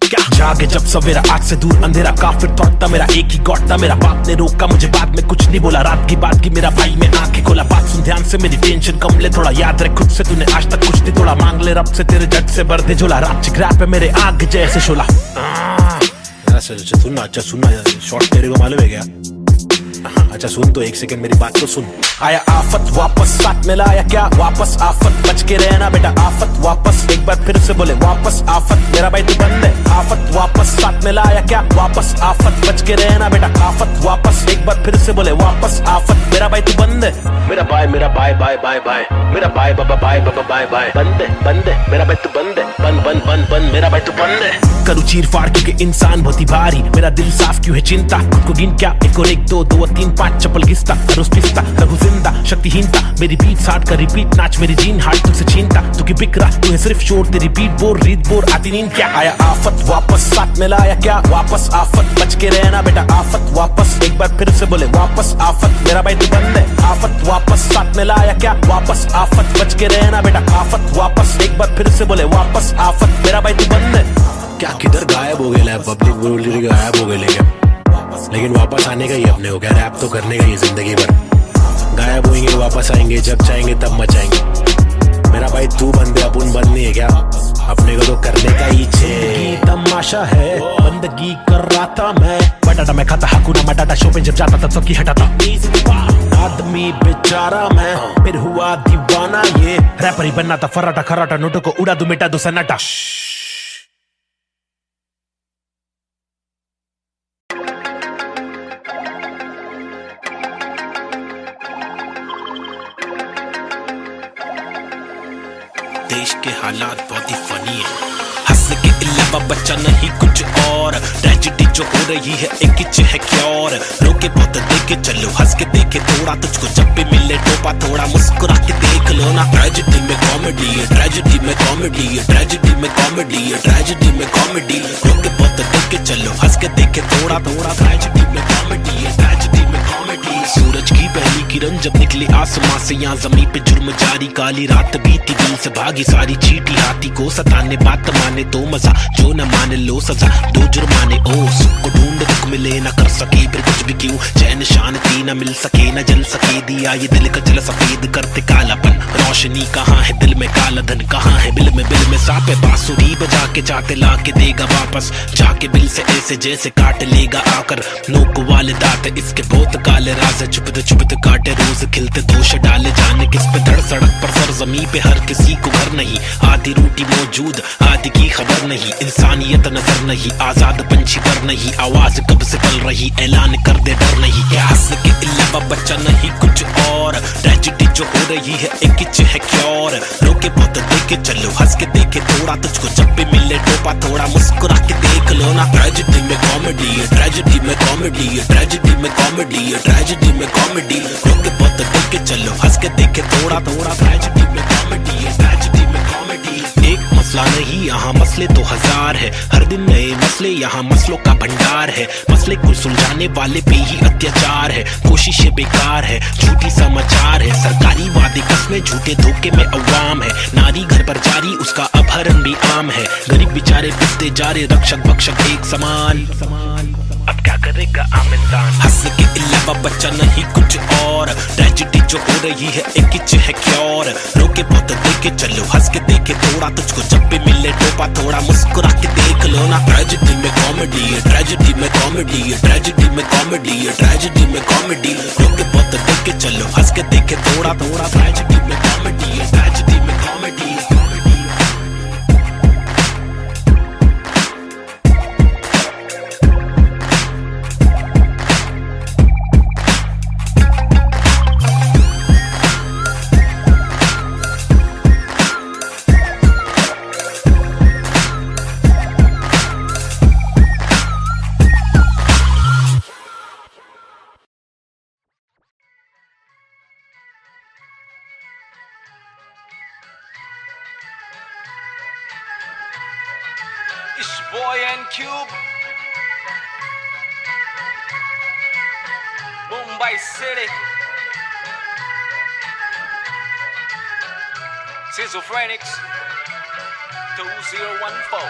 क्या जागे जब सवेरा, आज से दूर अंधेरा, काफिर तोड़ता मेरा एक ही गौटता, मेरा बाप ने रोका मुझे बाद में कुछ नहीं बोला, रात की बात की मेरा भाई में आंखें खोला। बात सुन ध्यान से मेरी टेंशन कम ले, थोड़ा याद रख खुद से तूने आज तक कुछ नहीं तोड़ा, मांग ले रब से तेरे जट से भर दे झोला, रात चिकरा पे मेरे आग जैसे शोला। सुनना अच्छा सुनना, शॉर्ट तेरे को मालूम है क्या? अच्छा सुन तो एक सेकंड मेरी बात तो सुन। आया आफत वापस साथ में लाया क्या वापस, आफत बच के रहना बेटा आफत वापस, एक बार फिर से बोले वापस आफत, मेरा भाई तू बंद है। आफत वापस साथ में लाया क्या वापस, आफत बच के रहना बेटा आफत वापस, एक बार फिर से बोले वापस आफत, मेरा भाई तू बंद है। मेरा भाई बाय बाय, मेरा भाई बाबा बाय बाय, बंद है मेरा भाई तू बंद है, बंद मेरा भाई तू बंद है। करूँ चीर फाड़ क्योंकि इंसान बहुत ही भारी, मेरा दिल साफ क्यों है चिंता, खुद को गिन क्या 1 और 1 2 2 और 3 5 चप्पल घिसता, रोज पिसता रघु जिंदा शक्तिहीनता, मेरी बीट साट कर रिपीट नाच मेरी जीन हार्ट तुझसे छीनता, तू की बिक रहा तू है सिर्फ शोर, तेरी बीट बोर रीत बोर आती नींद क्या। आया आफत वापस साथ में लाया क्या वापस, आफत बच के रहना बेटा आफत वापस, एक बार फिर से बोले वापस आफत, मेरा भाई तू बंद है। आफत वापस साथ में लाया क्या वापस, आफत बच के रहना बेटा आफत वापस, एक बार फिर से बोले वापस आफत, मेरा भाई तू बंद है। क्या किधर गायब हो गया, पब्लिक बोल गायब हो गए, लेकिन वापस आने का ही अपने को क्या, रैप तो करने का ही जिंदगी भर। गायब होंगे वापस आएंगे, जब चाहेंगे तब मचाएंगे। मेरा भाई तू बंदे अपन बंद नहीं है क्या, अपने को तो करने का ही छे। तमाशा है बंदगी कर रहा था मैं, बटाटा मैं खाता हकुना मटाटा, शो पे जब जाता था सबकी हटाता, आदमी बेचारा मैं फिर हुआ दीवाना, ये रैपर ही बनना था फराटा खराटा, नोटों को उड़ा दूं मिटा दूं सन्नाटा। देश के हालात बहुत ही फनी है, हंस के अलावा बच्चा नहीं कुछ और, ट्रेजेडी जो हो रही है एक इच है क्योर, रोके बहुत देखे चलो हंस के देखे थोड़ा, तुझको जब भी मिले टोपा थोड़ा मुस्कुरा के देख लो ना। ट्रेजेडी में कॉमेडी है, ट्रेजेडी में कॉमेडी है, ट्रेजेडी में कॉमेडी है, ट्रेजेडी में कॉमेडी, रोके बहुत देखे चलो हंस के देखे थोड़ा थोड़ा, ट्रेजेडी में कॉमेडी है, ट्रेजेडी में कॉमेडी। सूरज की पहली किरण जब निकले आसमां से, यहाँ जमीन पे जुर्म जारी, काली रात बीती दिल से भागी सारी, चीटी हाथी को सताने बात माने तो मजा, जो न माने लो सजा, 2 जुर्माने। ओ सुख को ढूंढ दुख मिले ना कर सके फिर कुछ भी क्यों, चैन शांति न मिल सके न जल सके, दिया ये दिल का जल सफेद करते कालापन, रोशनी कहाँ है दिल में, काला धन कहाँ है बिल में सापे, बांसुरी बजा के चाहते ला के देगा वापस, जाके बिल से ऐसे जैसे काट लेगा आकर, नोक वाले दांत इसके बहुत काले राज, चुपते काटे रोज खिलते दोष डाले, जाने किस पे धड़ सड़क पर सर जमी पे हर किसी को घर नहीं, आधी रोटी मौजूद आधी की खबर नहीं, इंसानियत नजर नहीं, आजाद पंछी पर नहीं, आवाज कब से पल रही ऐलान कर दे डर नहीं, क्या हंस के अलावा बच्चा नहीं कुछ और, ट्रेजेडी जो हो रही है एक इच है क्योर, रोके बहुत देखे चलो हंस के देखे थोड़ा, तुझको जब भी मिले टोपा थोड़ा मुस्कुरा के देख लो ना। ट्रेजेडी में कॉमेडी है, ट्रेजेडी में कॉमेडी है, ट्रेजेडी में कॉमेडी है, ट्रेजेडी में कॉमेडी, रोके बहुत देखे चलो हंस के देखे थोड़ा थोड़ा, ट्रेजेडी में कॉमेडी है, ट्रेजेडी में कॉमेडी। एक मसला नहीं, यहाँ मसले तो हजार है। हर दिन नए मसले, यहाँ मसलों का भंडार है। मसले को सुलझाने वाले पे ही अत्याचार है। कोशिशें बेकार है, झूठी समाचार है। सरकारी वादे कस्में, झूठे धोखे में अवाम है। नारी घर पर जारी, उसका अपहरण भी आम है। गरीब बेचारे पिसते जा रहे, रक्षक भक्षक एक समान। अब क्या करेगा आम इंसान? हंस के अलावा बच्चा नहीं कुछ और। ट्रेजेडी जो हो रही है एक किच है क्योर। रोके बहुत देखे चलो, हंस के देखे थोड़ा, तुझको जब भी मिले टोपा थोड़ा मुस्कुरा के देख लो ना। ट्रेजेडी में कॉमेडी है, ट्रेजेडी में कॉमेडी है, ट्रेजेडी में कॉमेडी है, ट्रेजेडी में कॉमेडी। रोके बहुत देखे चलो, हंस के देखे थोड़ा थोड़ा। ट्रेजेडी में कॉमेडी है, ट्रेजेडी में कॉमेडी है। It's boy and Cube, Mumbai City, Schizophrenics 2014.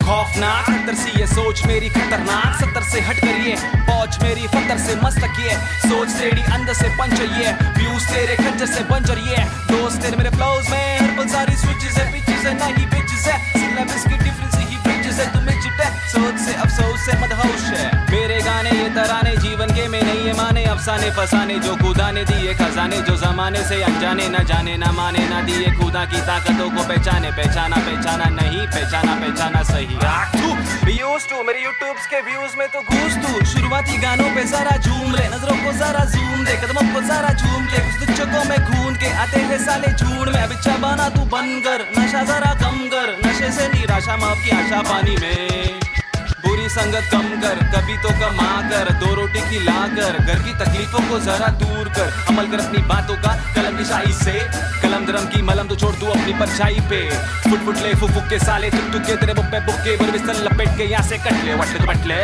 खौफनाक 70 सी ये सोच मेरी खतरनाक। 70 से हट कर ये पहुंच मेरी फतर से मस्तक ये सोच तेरी अंदर से पंचर ये व्यूज तेरे खंजर से बंजर ये दोस्त तेरे मेरे फ्लोज में हर पल सारी स्विचेस है पिचेस है नहीं बिचेस है सिलेबस की डिफरेंस ही ब्रिजेस है तुम्हें चिटे सोच से अफसोस से मदहोश है मेरे गाने ये तराने जीवन के में नहीं है माने अफसाने फसाने जो खुदा ने दिए खजाने जो जमाने से अनजाने न जाने न माने न दिए खुदा की ताकतों को पहचाने पहचाना पहचाना नहीं पहचाना पहचाना सही यूज टू मेरे यूट्यूब्स के व्यूज में तो घूस तू शुरुआती गानों पे जरा झूम ले नजरों को जरा जूम दे कदमों को जरा झूम ले कुछ तुझको में खून के आते हैं साले झूठ में अब इच्छा बना तू बनकर नशा जरा कम कर नशे से निराशा माफ की आशा पानी में बुरी संगत कम कर कभी तो कमा कर दो रोटी खिला कर घर की तकलीफों को जरा दूर कर अमल कर अपनी बातों का कलम की शाही से कलम दरम की मलम तो छोड़ तू अपनी परछाई पे फुट फुट ले फुक के साले तुक तुक के तेरे बुक पे बुक्के बर बिस्तर लपेट के यहाँ से कट ले वट ले तो बट ले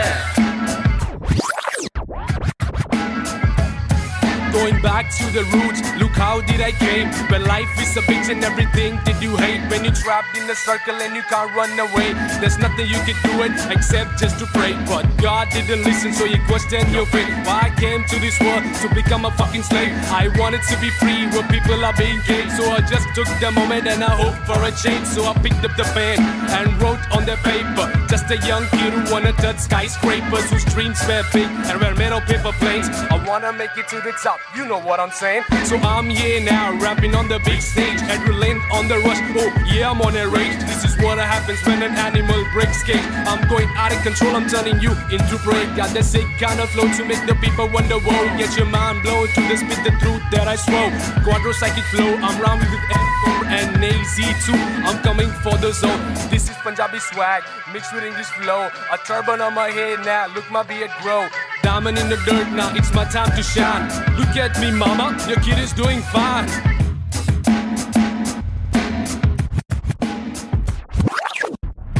Going back to the roots, look how did I came. When life is a bitch and everything did you hate. When you're trapped in a circle and you can't run away. There's nothing you can do it except just to pray. But God didn't listen so you question your fate. Why I came to this world to become a fucking slave. I wanted to be free where people are being caged. So I just took the moment and I hoped for a change. So I picked up the pen and wrote on the paper. Just a young kid who wanna touch skyscrapers. Whose dreams were big and were made of paper planes. I wanna make it to the top. You know what I'm saying? So I'm here now, rapping on the big stage. Adrenaline on the rush, oh yeah, I'm on a rage. This is what happens when an animal breaks cage. I'm going out of control, I'm turning you into prey. Got the sick kind of flow to make the people wonder, whoa. Get your mind blown to the spit the truth that I swore. Quadro psychic flow, I'm rhyming with M4 and AZ2. I'm coming for the zone. This is Punjabi swag, mixed with English flow. A turban on my head now, look my beard grow. Diamond in the dirt now, it's my time to shine. Look at me mama, your kid is doing fine.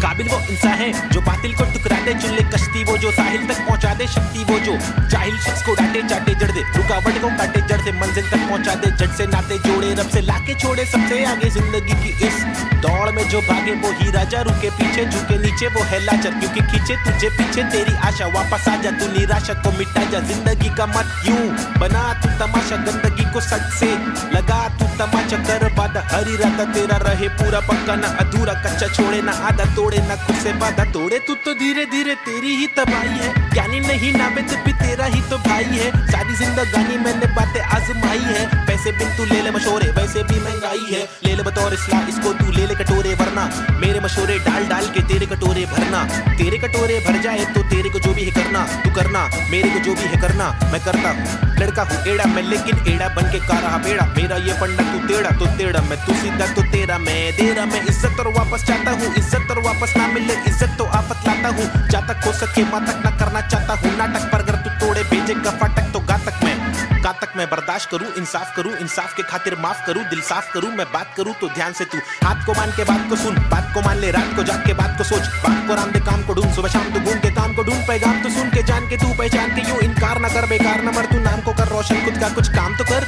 काबिल वो इंसान है जो बातिल को टुकरा दे चुन ले कश्ती वो जो साहिल तक पहुंचा दे शक्ति वो जो जाहिल शख्स को डांटे चाटे जड़ दे रुकावट को काटे जड़ से मंजिल तक पहुंचा दे जड़ से नाते जोड़े रब से लाके छोड़े सबसे आगे जिंदगी की इस दौड़ में जो भागे वो ही राजा रुके पीछे झुके नीचे वो है लाचार क्योंकि खींचे तुझे पीछे तेरी आशा वापस आ जा तू निराशा को मिटा जा जिंदगी का मत यूं बना तू तमाशा गंदगी को सच से लगा तू तमाचा कर बादा हरी रात तेरा रहे पूरा पक्का ना अधूरा कच्चा छोड़े ना आधा तोड़े ना खुद से वादा तोड़े तू तो धीरे धीरे तेरी ही तबाही है ज्ञानी नहीं नाबिद भी तेरा ही तो भाई है सारी जिंदगानी मैंने बातें आजमाई है पैसे बिन तू ले ले मशोरे वैसे भी महंगाई है ले ले बतौर इस्लाम इसको तू ले ले कटोरे वरना मेरे मशोरे डाल डाल के तेरे कटोरे भरना तेरे कटोरे भर जाए तो तेरे को जो भी है करना तू करना मेरे को जो भी है करना मैं करता हूँ लड़का हूँ एड़ा मैं लेकिन एड़ा बन के का रहा बेड़ा मेरा ये फंडा तू टेढ़ा तो टेढ़ा मैं तू सीधा तो तेरा मैं दे रहा मैं इज्जत और वापस चाहता हूँ इज्जत और वापस ना मिले इज्जत तो आफत लाता हूँ जहाँ तक हो सके वहाँ तक ना करना चाहता हूँ नाटक पर अगर तू तोड़े भेजेगा फाटक तो घातक मैं बर्दाश्त करूं, इंसाफ करूं, इंसाफ के खातिर माफ करूं, दिल साफ करूं, मैं बात करूं तो ध्यान से तू हाथ को मान के बात को सुन, बात को मान ले, रात को जाग के बात को सोच, बात को राम दे काम को ढूंढ, सुबह शाम तू घूम के काम को ढूंढ, पैगाम तो सुन के जान के तू पहचान के यूं इनकार न कर, बेकार न मर, तू नाम को कर रोशन, खुद का कुछ काम तो कर,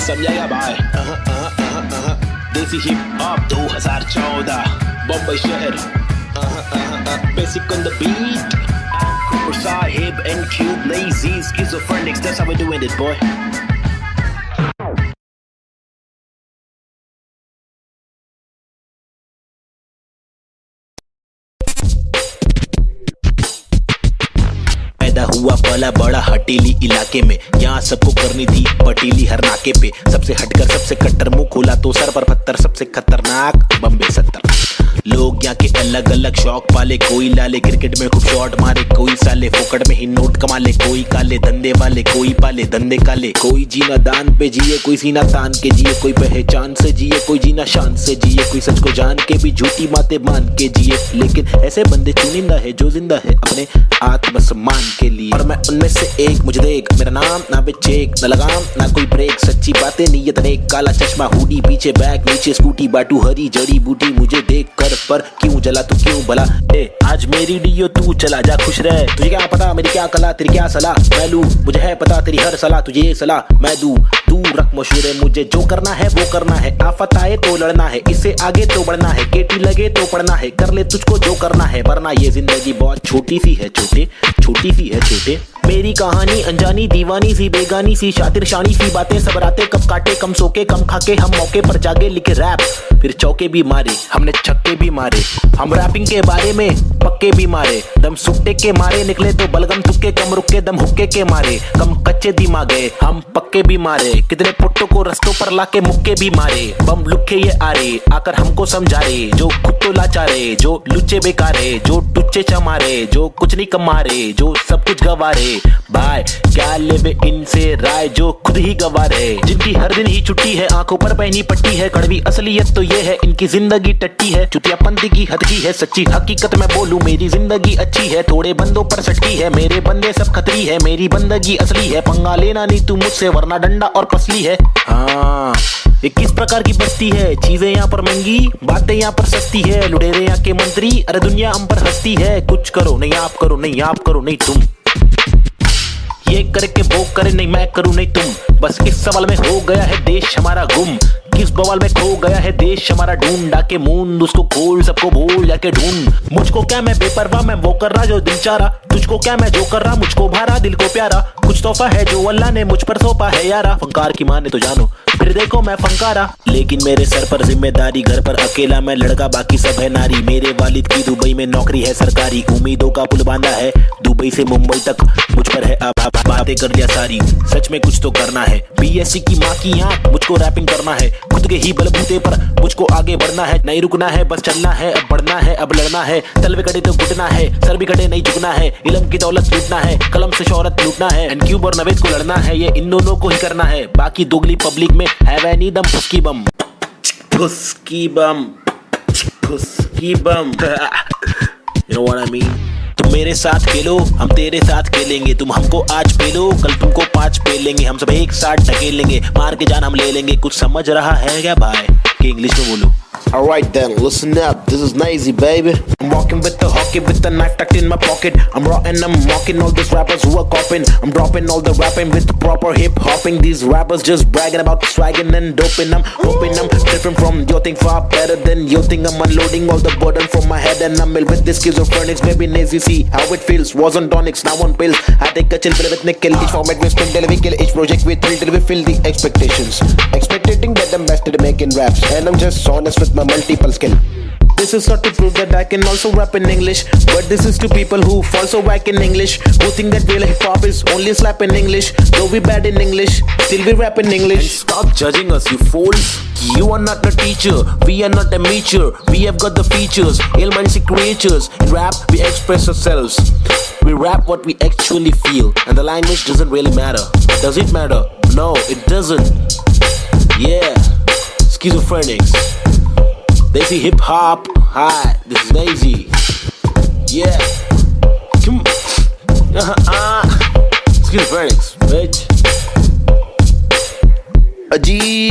समझेगा भाई। देसी हिप हॉप 2014 बम्बई शहर, basic on the beat, Cooper Sahib and Cube Lazy Schizophrenics, that's how we doing it boy। हुआ पला बड़ा हटीली इलाके में, यहाँ सबको करनी थी पटीली हर नाके पे, सबसे हटकर सबसे कट्टर, मुंह खोला तो सर पर पत्थर, सबसे खतरनाक बम्बे 70। लोग यहाँ के अलग अलग शौक पाले, कोई लाले क्रिकेट में खूब शॉट मारे, कोई साले फोकट में ही नोट कमा ले, कोई काले धंधे वाले, कोई पाले धंधे काले, कोई जीना दान पे जिए, कोई सीना तान के जिए, कोई पहचान से जिए, कोई जीना शान से जिए, कोई सच को जान के भी झूठी बातें मान के जिए, लेकिन ऐसे बंदे चुनिंदा है जो जिंदा है अपने आत्मसम्मान के लिए, और मैं उनमें से एक, मुझे देख, मेरा नाम ना बे चेक, न लगाम ना कोई ब्रेक, सच्ची बातें नीयत नेक, काला चश्मा हुडी पीछे बैग नीचे स्कूटी, बाटू हरी जड़ी बूटी, मुझे देख कर पर क्यों जला तू क्यों भला, आज मेरी डीओ तू चला जा खुश रह, तुझे क्या पता मेरी क्या कला, तेरी क्या सलाह मैं लूं, मुझे है पता तेरी हर सलाह, तुझे ये सलाह मैं दूं, तू रख मशहूर है, मुझे जो करना है वो करना है, आफत आए तो लड़ना है, इससे आगे तो बढ़ना है, केटी लगे तो पढ़ना है, कर ले तुझको जो करना है, वरना ये जिंदगी बहुत छोटी सी है छोटे, छोटी सी है छोटे, मेरी कहानी अनजानी दीवानी सी बेगानी सी, शातिर शानी सी बातें, सब रातें कब काटे, कम सोके कम खाके, हम मौके पर जागे लिखे रैप, फिर चौके भी मारे, हमने छक्के भी मारे, हम रैपिंग के बारे में पक्के भी मारे, दम सुट्टे के मारे निकले तो बलगम तुक्के, कम रुके दम हुक्के के मारे, कम कच्चे दिमागे हम पक्के भी मारे, कितने पुट्टों को रस्तों पर लाके मुक्के भी मारे, बम लुक्के ये आरे आकर हमको समझा रे, जो खुद तो लाचारे, जो लुच्चे बेकारे, जो टुच्चे चमारे, जो कुछ नहीं कमारे, जो सब कुछ गवारे, भाई क्या लेवे इनसे राय, जो खुद ही गवारे, जिनकी हर दिन ही छुट्टी है, आंखों पर पहनी पट्टी है, कड़वी असलियत तो ये है इनकी जिंदगी टट्टी है, चुतियापंथी की हद की है, सच्ची हकीकत मैं बोलूं मेरी जिंदगी अच्छी है, थोड़े बंदों पर सटकी है, मेरे बंदे सब खतरी है, मेरी बंदगी असली है, पंगा लेना नहीं तू मुझसे वरना डंडा और पसली है। हाँ ये किस प्रकार की बस्ती है, चीजें यहाँ पर महंगी, बातें यहाँ पर सस्ती है, लुटेरे यहाँ के मंत्री, अरे दुनिया हम पर हंसती है, कुछ करो नहीं आप करो नहीं आप करो नहीं तुम, ये करके वो करे नहीं मैं करूं नहीं तुम, बस इस सवाल में हो गया है देश हमारा गुम, किस बवाल में खो गया है देश हमारा, ढूंढ डाके मूंड उसको खोल, सबको बोल जाके ढूंढ, मुझको क्या मैं बेपरवाह मैं वो कर रहा जो दिल चाह रहा, तुझको क्या मैं जो कर रहा मुझको भारा दिल को प्यारा, कुछ तोहफा है जो अल्लाह ने मुझ पर सौंपा है यारा, फंकार की माने तो जानो फिर देखो मैं फंकारा, लेकिन मेरे सर पर जिम्मेदारी, घर पर अकेला मैं लड़का बाकी सब है नारी, मेरे वालिद की दुबई में नौकरी है सरकारी, उम्मीदों का पुल बांधा है दुबई से मुंबई तक, मुझ पर है अब बातें कर दिया सारी, सच में कुछ तो करना है, बीएससी की माँ की आंख मुझको रैपिंग करना है, खुद के ही बलबूते पर मुझको आगे बढ़ना है, नहीं रुकना है बस चलना है, अब बढ़ना है अब लड़ना है, तलवे कटे तो घुटना है, सर भी कटे नहीं झुकना है, इल्म की दौलत लूटना है, कलम से शोहरत लूटना है, एंड क्यूब और नवेद को लड़ना है, ये इन दोनों को ही करना है, बाकी दोगली पब्लिक में है वह नी दम फुसकी बम, फुसकी बम, फुसकी बम, you know what I mean? तुम मेरे साथ खेलो हम तेरे साथ खेलेंगे, तुम हमको आज पेलो कल तुमको 5 पेलेंगे, हम सब एक साथ ढकेलेंगे, मार के जान हम ले लेंगे, कुछ समझ रहा है क्या भाई कि इंग्लिश में बोलो। Alright then, listen up, this is Nazy baby, I'm walking with the hockey with the knife tucked in my pocket, I'm raw and I'm mocking all these rappers who are copying, I'm dropping all the rapping with the proper hip hopping, these rappers just bragging about swagging and doping, I'm hoping I'm different from your thing, far better than your thing, I'm unloading all the burden from my head and I'm ill with this schizophrenics, baby Nazy, see how it feels, was on tonics, now on pills, I take a chill pill with nickel, each format we spin till we kill, each project we thrill till we fill the expectations, expecting that I'm best at making raps, and I'm just honest with my multiple skill. This is not to prove that I can also rap in English, but this is to people who fall so whack in English, who think that real hip hop is only slap in English, though we bad in English, still we rap in English. And stop judging us, you fools. You are not a teacher, we are not amateur, we have got the features, ill-minded creatures. In rap, we express ourselves. We rap what we actually feel, and the language doesn't really matter. Does it matter? No, it doesn't. Yeah, schizophrenics. They see hip hop. Hi, this is Nazy. Yeah, come. Schizophrenics, bitch. Ji